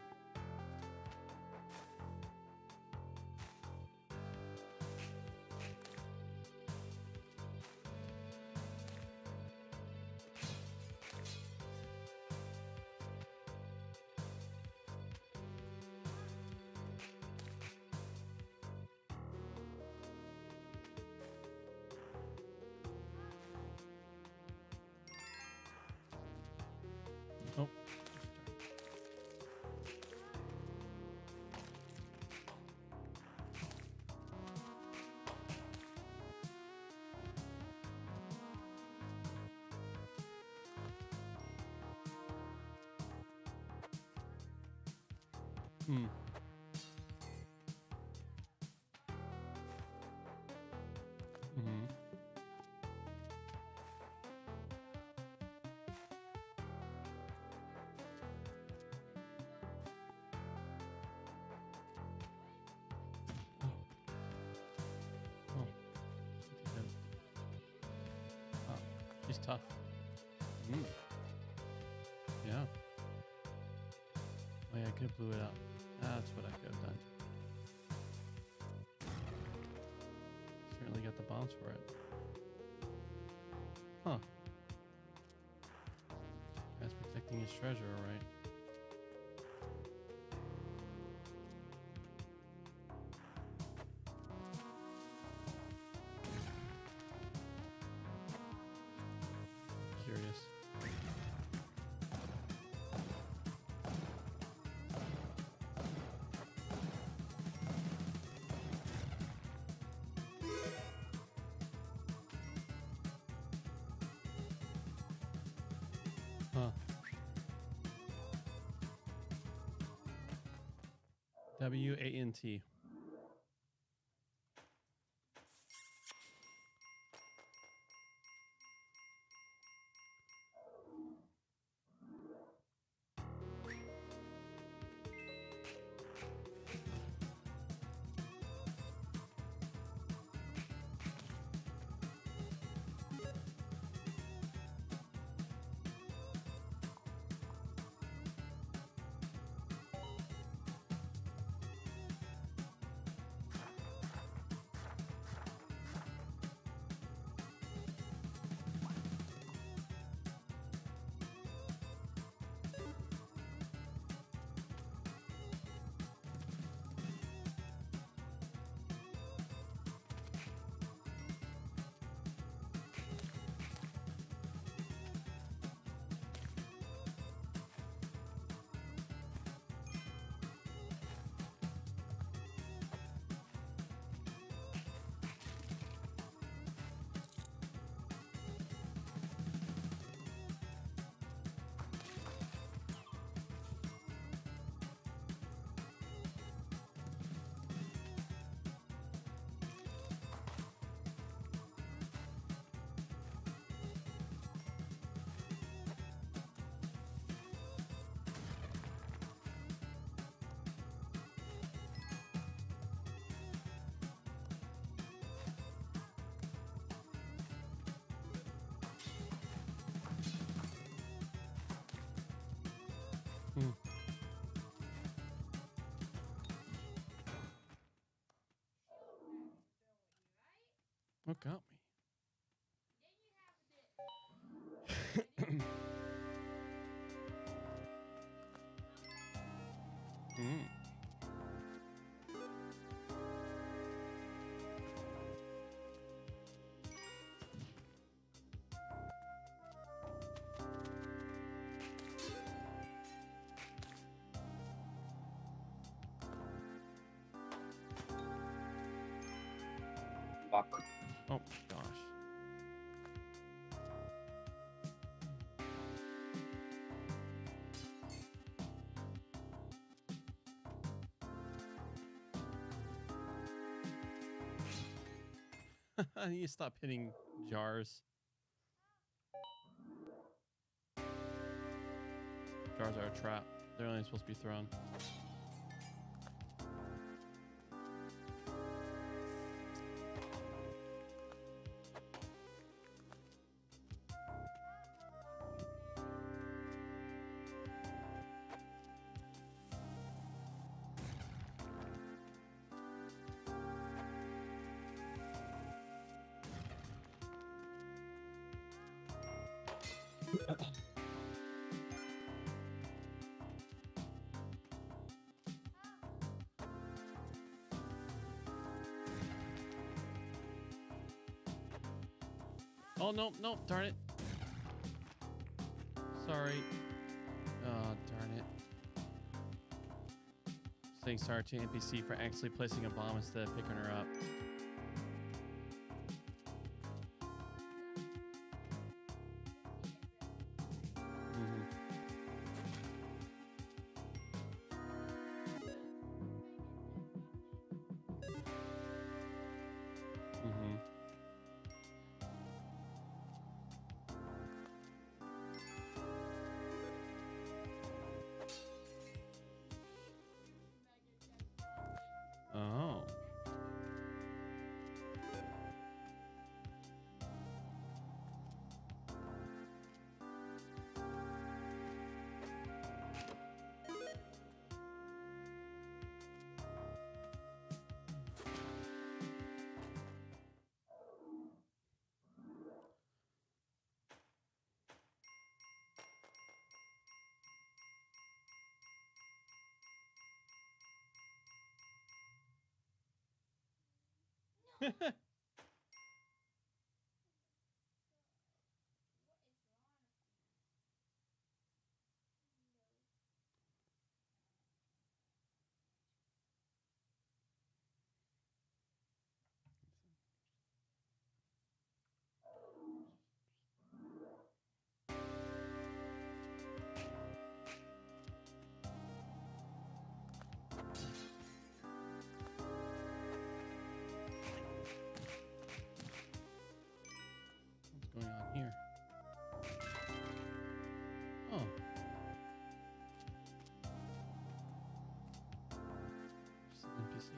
Oh. Hmm. Mm-hmm. Oh. Oh. She's tough. Mm. Yeah. Oh yeah, I could have blew it up. That's what I could have done. Certainly got the bombs for it. Huh. That's protecting his treasure, all right. Curious. Huh. WANT. Hmm. What got me? Mm. Fuck. Oh gosh. I need to stop hitting jars. Jars are a trap. They're only supposed to be thrown. Oh, no, no, darn it. Sorry. Oh, darn it. Saying sorry to NPC for actually placing a bomb instead of picking her up. Mm-hmm. Mm-hmm. Oh. What's going on here? Oh. Just an NPC.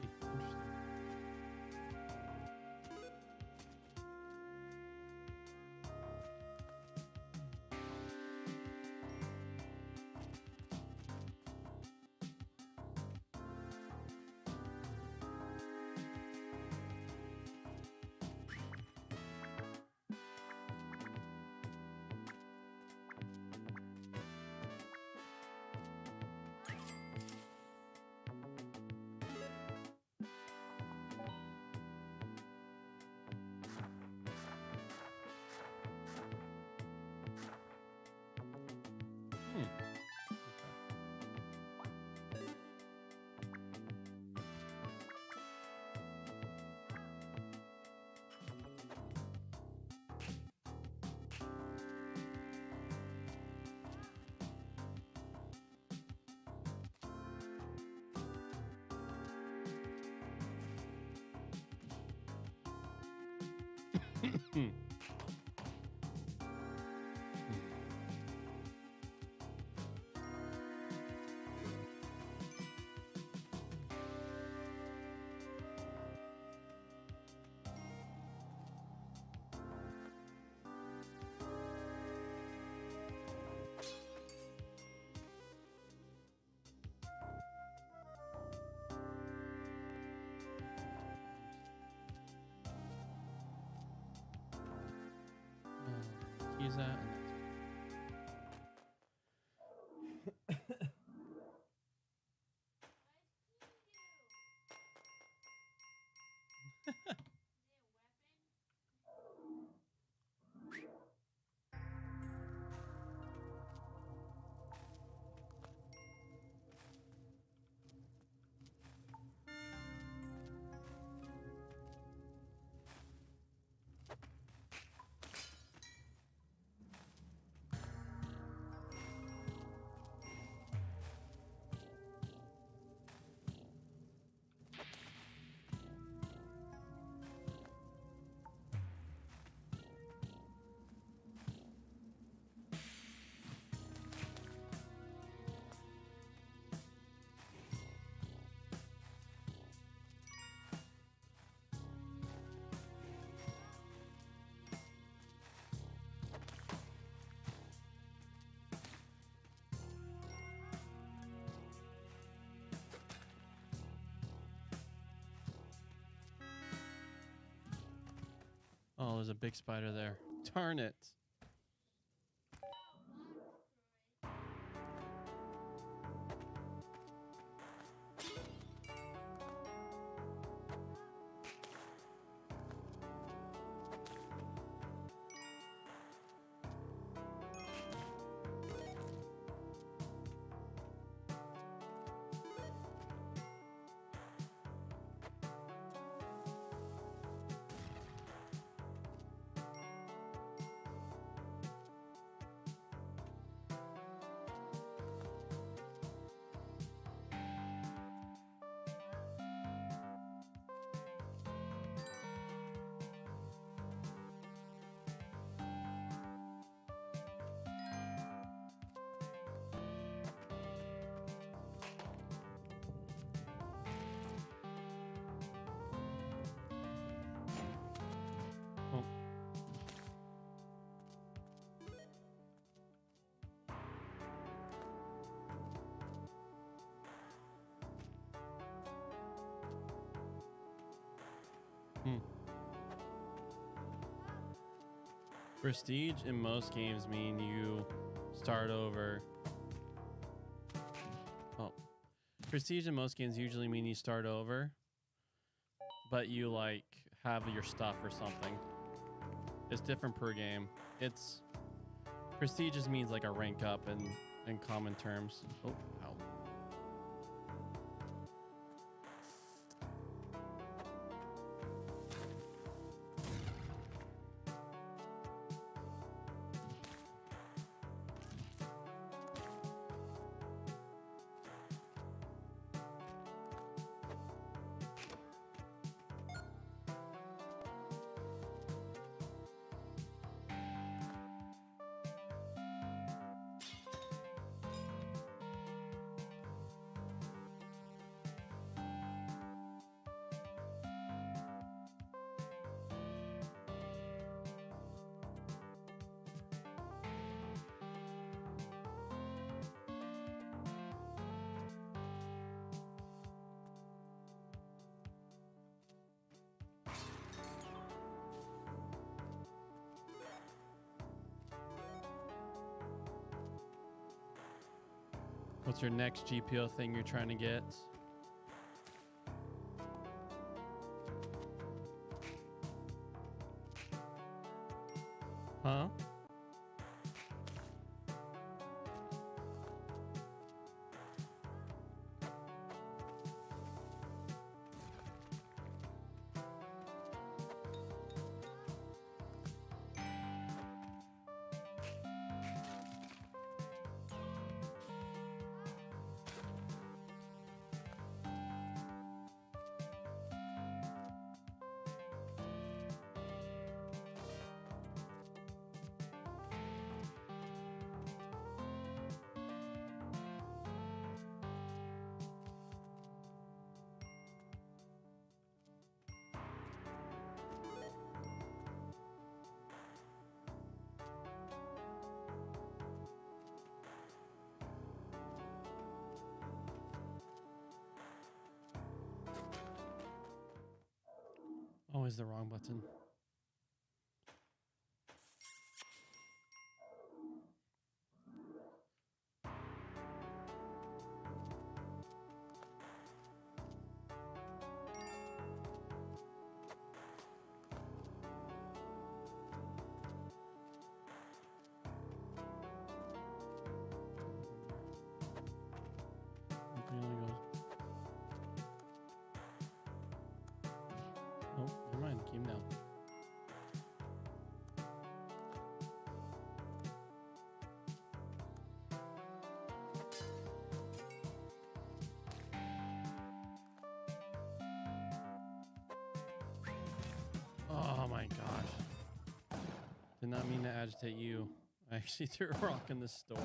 Interesting. Hmm. Use that. And that's Oh, there's a big spider there. Darn it. Oh. Prestige in most games mean you start over. Oh. Prestige in most games usually mean you start over, but you like have your stuff or something. It's different per game. It's prestige just means like a rank up in common terms. Oh, ow. What's your next GPO thing you're trying to get? Huh? Always the wrong button. Okay, only goes. Oh, never mind. Came down. Oh my gosh. Did not mean to agitate you. I actually threw a rock in the store.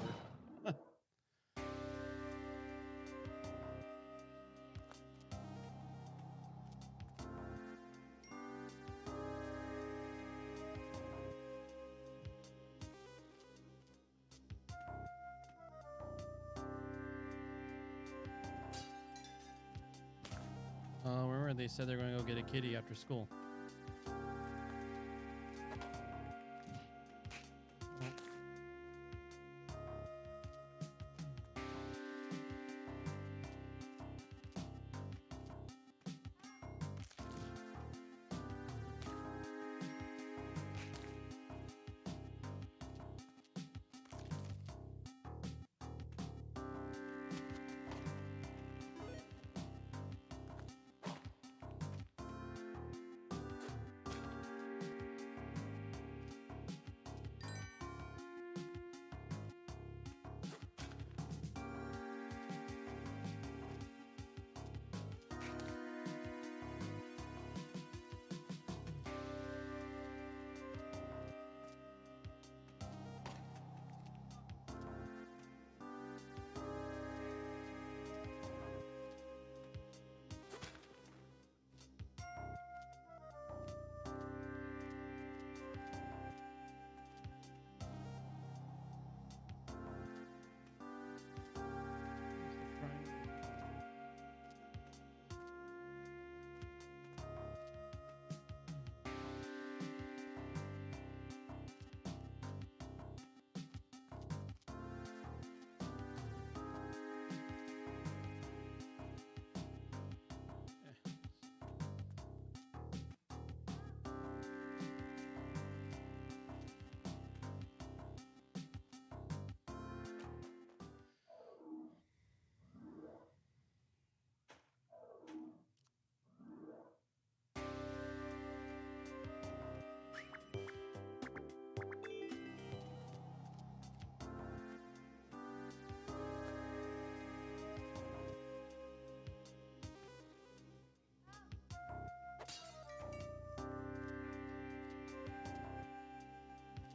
Remember they said they're going to go get a kitty after school.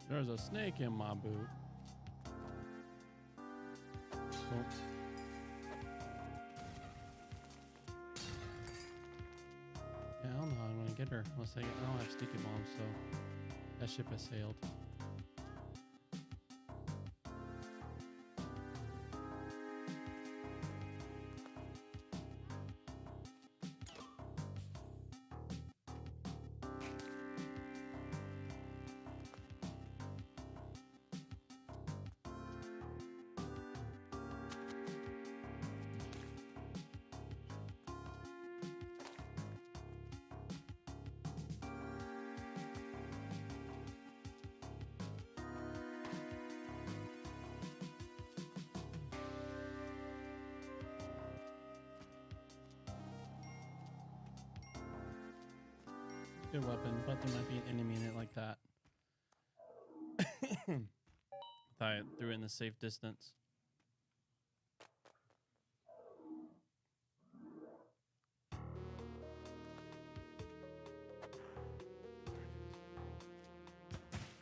There's a snake in my boot. Oh. Yeah, I don't know how I'm gonna get her. Unless I don't have sticky bombs, so that ship has sailed. Good weapon, but there might be an enemy in it like that. Thought I threw it in the safe distance.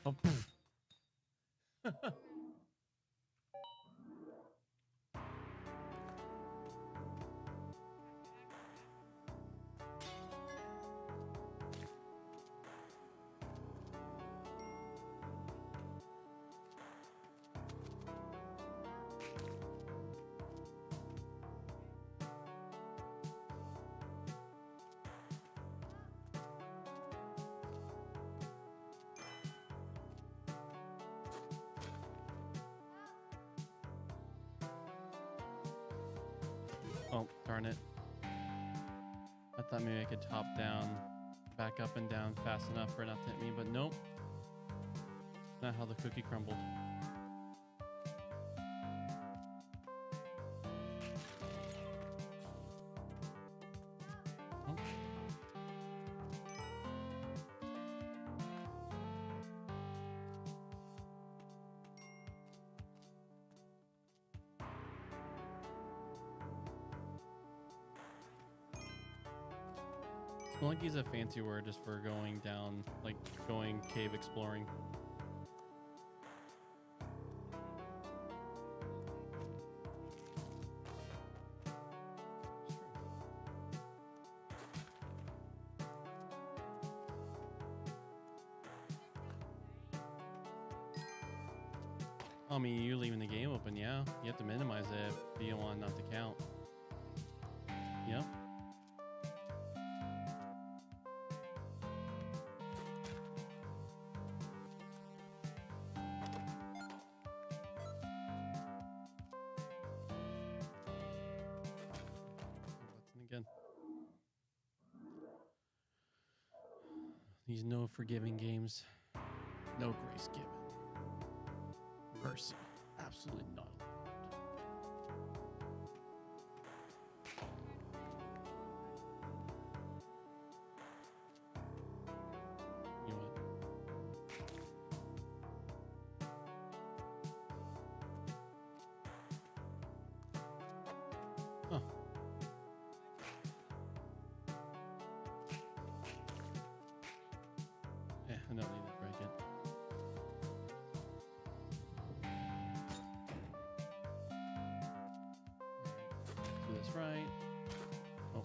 Oh, poof. Oh, darn it. I thought maybe I could top down, back up and down fast enough for it not to hit me, but nope. Not how the cookie crumbled. Oh. Spelunky is a fancy word just for going down, like going cave exploring. I mean, you're leaving the game open, yeah. You have to minimize it if you don't want it not to count. Yep. Again. These no forgiving games. No grace given. Mercy. Absolutely not allowed. You know what? Huh. Yeah, I don't need to break it. Do this right. Oh.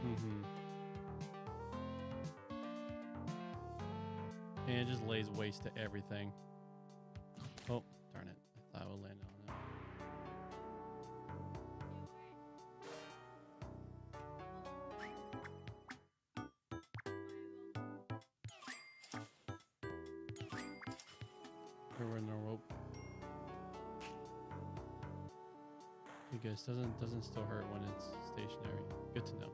Mm-hmm. And it just lays waste to everything. Oh, darn it. I thought I would land on it. There were no rope. You guys doesn't still hurt when it's stationary. Good to know.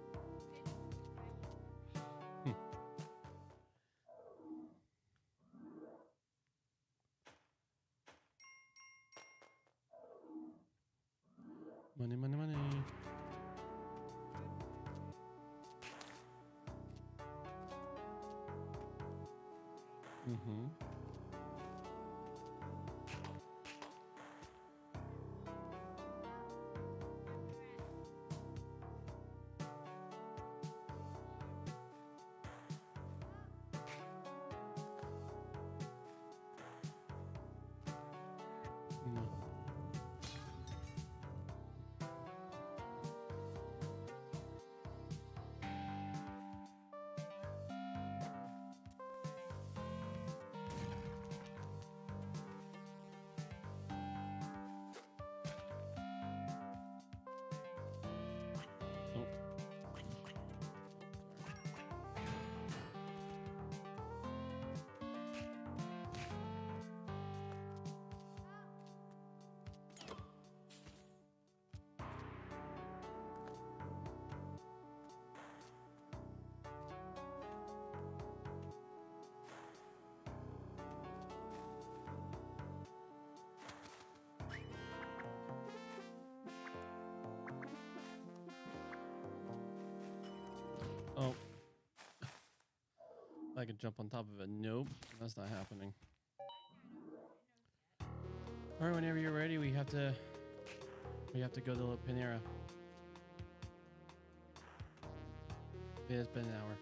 Money, money, money. Mm-hmm. could jump on top of it. Nope, that's not happening. All right, whenever you're ready, we have to go to La Panera. It has been an hour.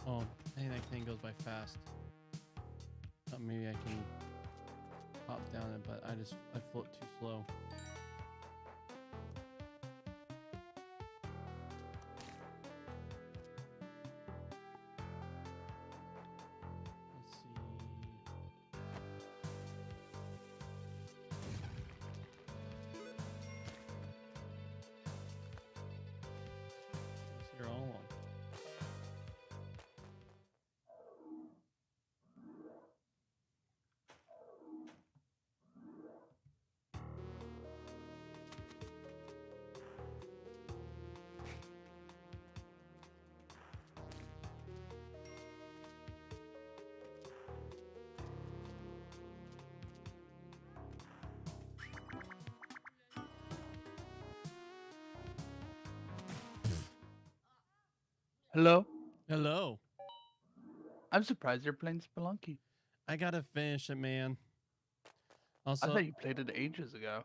Oh, I think that thing goes by fast. Thought maybe I can hop down it, but I float too slow. Let's see. You're all on. Hello? Hello. I'm surprised you're playing Spelunky. I gotta finish it, man. I Also, thought you played it ages ago.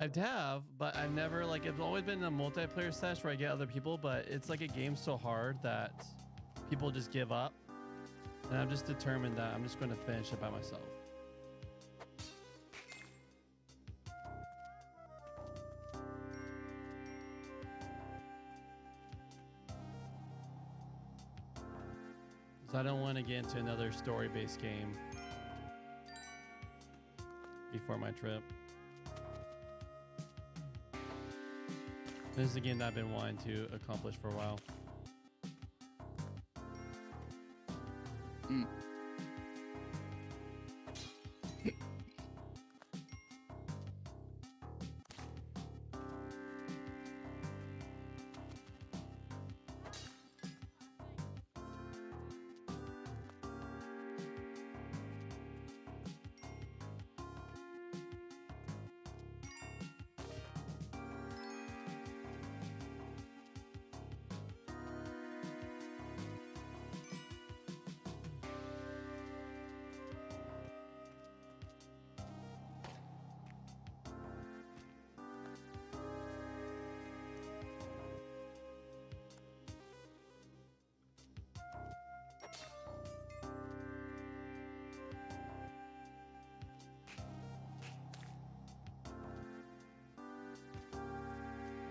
I have, but I've never it's always been a multiplayer sesh where I get other people, but it's like a game so hard that people just give up. And I'm just determined that I'm just going to finish it by myself. So I don't want to get into another story-based game before my trip. This is a game that I've been wanting to accomplish for a while. Mm.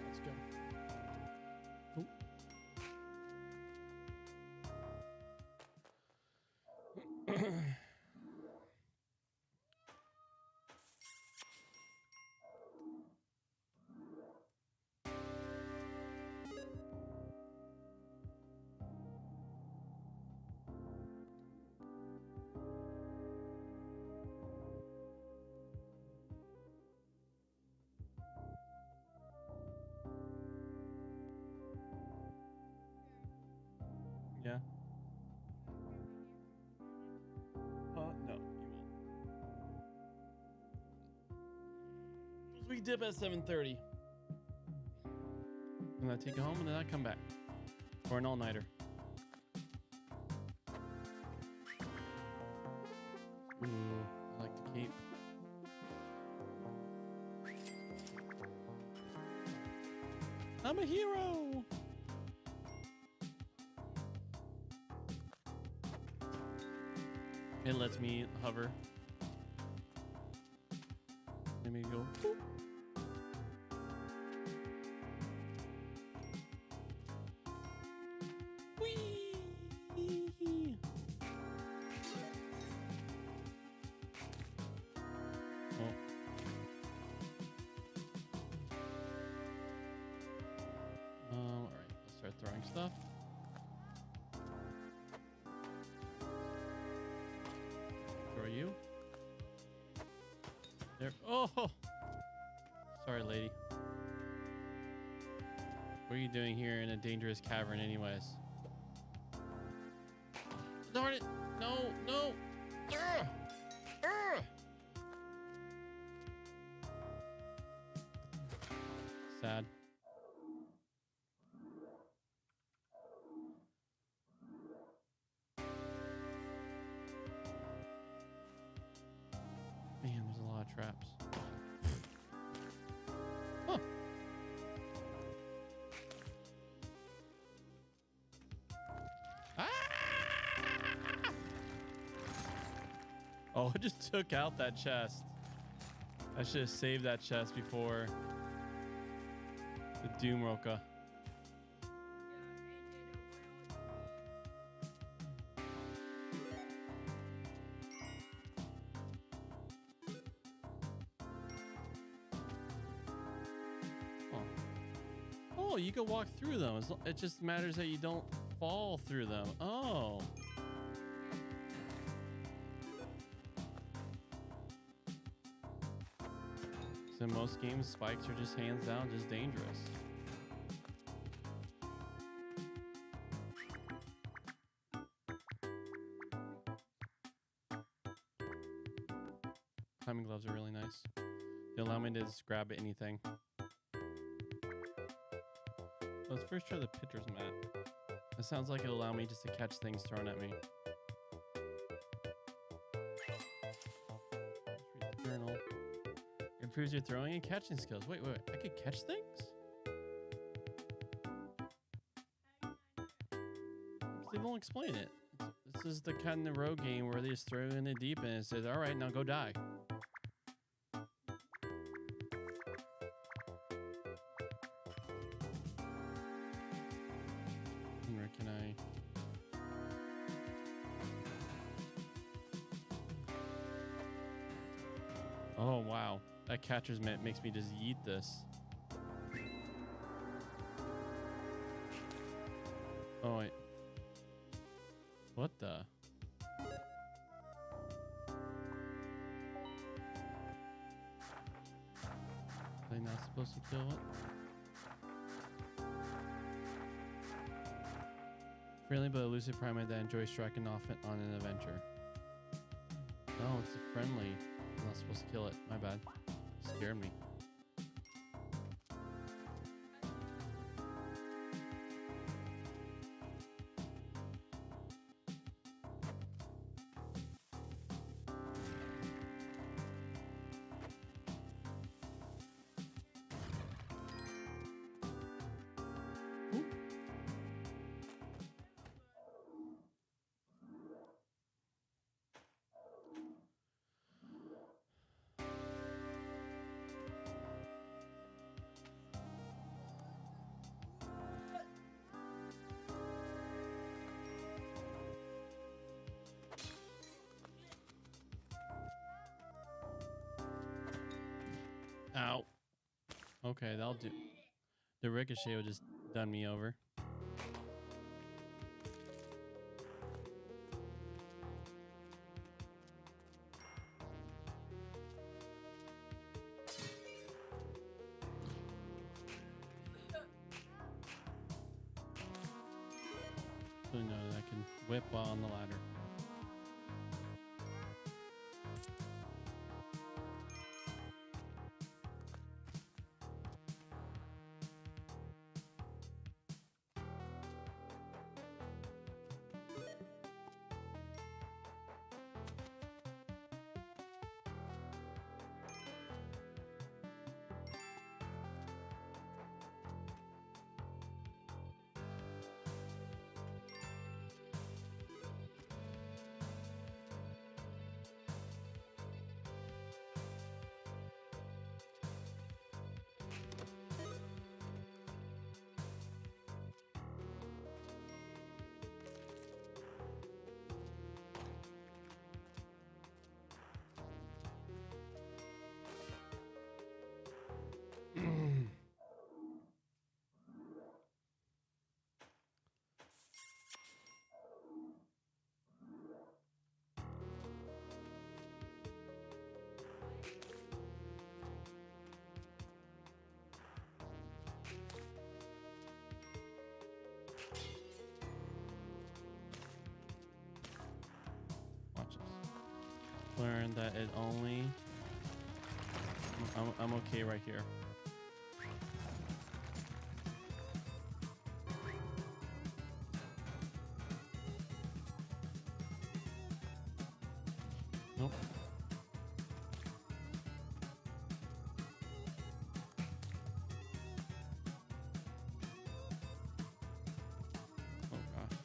Let's go. Oh. Yeah. No, you won't. We dip at 7:30. And I take it home and then I come back for an all-nighter. Ooh, I like to keep. I'm a hero. It lets me hover. Let me go. Boop. Whee! Oh. All right, let's start throwing stuff. Throw you. There. Oh! Sorry, lady. What are you doing here in a dangerous cavern anyways? No, no. Ugh. Ugh. Sad. Man, there's a lot of traps. Huh. Ah! Oh, I just took out that chest. I should have saved that chest before the Doom Roka. Oh, you can walk through them. It just matters that you don't fall through them. Oh. So in most games, spikes are just hands down just dangerous. Climbing gloves are really nice. They allow me to just grab anything. Let's first try the pitcher's mat. It sounds like it'll allow me just to catch things thrown at me. Let's read the journal. Improves your throwing and catching skills. Wait, I could catch things? They won't explain it. This is the kind of road game where they just throw you in the deep end and says, all right, now go die. Where can I? Oh, wow. That catcher's mitt makes me just yeet this. Oh, wait. What the? Are they not supposed to kill it? Friendly but elusive primate that enjoys striking off it on an adventure. No, it's a friendly. I'm not supposed to kill it. My bad. Scared me. Ooh. Ow. Okay, that'll do. The ricochet will just done me over. So know that I can whip while on the ladder. Learn that it only. I'm okay right here. Nope. Oh gosh.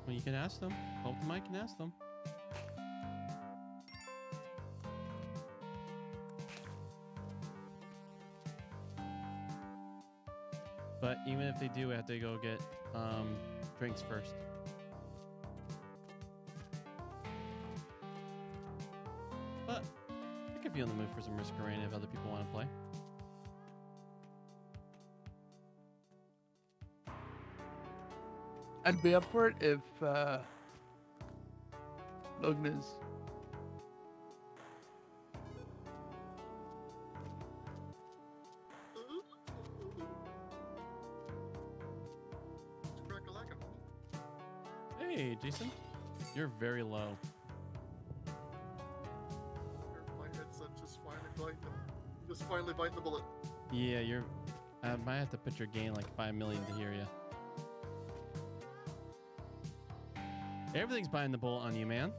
Well, you can ask them. Hold the mic and ask them. But even if they do, we have to go get drinks first. But I could be on the mood for some Risk Arena if other people want to play. I'd be up for it if Logan is. Hey, Jason. You're very low. My headset just finally biting the bullet. Yeah, you're. I might have to put your gain like 5 million to hear you. Everything's biting the bullet on you, man.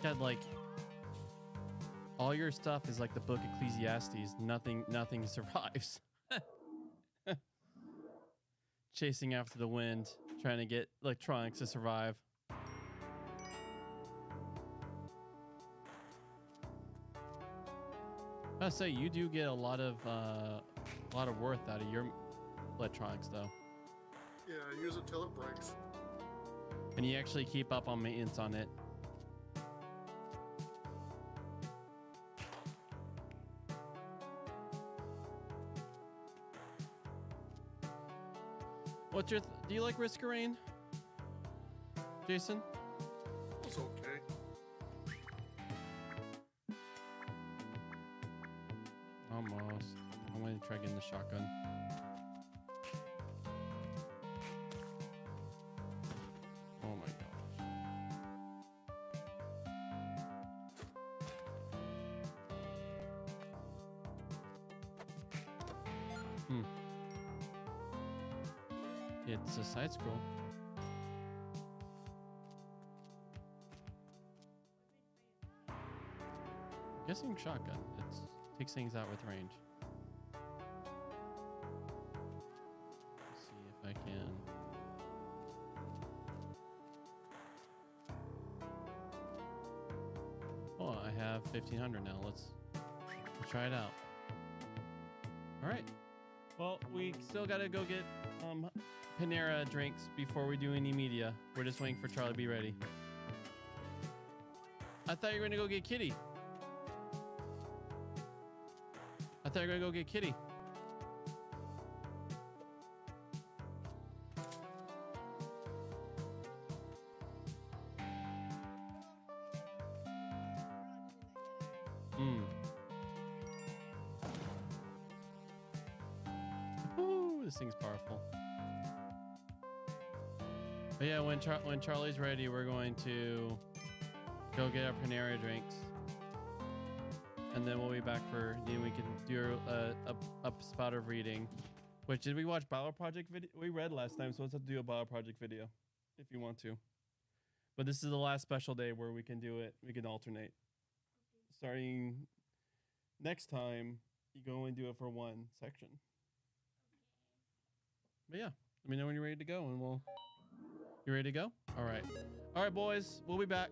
Got like all your stuff is like the book Ecclesiastes. Nothing survives. Chasing after the wind, trying to get electronics to survive. I say you do get a lot of worth out of your electronics, though. Yeah, I use it till it breaks. And you actually keep up on maintenance on it. What's your? Do you like Risk Rain, Jason? It's okay. Almost. I'm going to try getting the shotgun. Oh my gosh. It's a side scroll. I'm guessing shotgun. It takes things out with range. Let's see if I can. Oh, I have 1500 now. Let's try it out. All right. Well, we still got to go get Panera drinks before we do any media. We're just waiting for Charlie to be ready. I thought you were going to go get Kitty. I thought you were going to go get Kitty. Ooh, this thing's powerful. But yeah, when Charlie's ready, we're going to go get our Panera drinks. And then we'll be back for, then we can do a spot of reading. Which, did we watch Battle Project video? We read last time, so let's have to do a Battle Project video if you want to. But this is the last special day where we can do it. We can alternate. Starting next time, you can only do it for one section. But yeah, let me know when you're ready to go, and we'll. You ready to go? All right. All right, boys. We'll be back.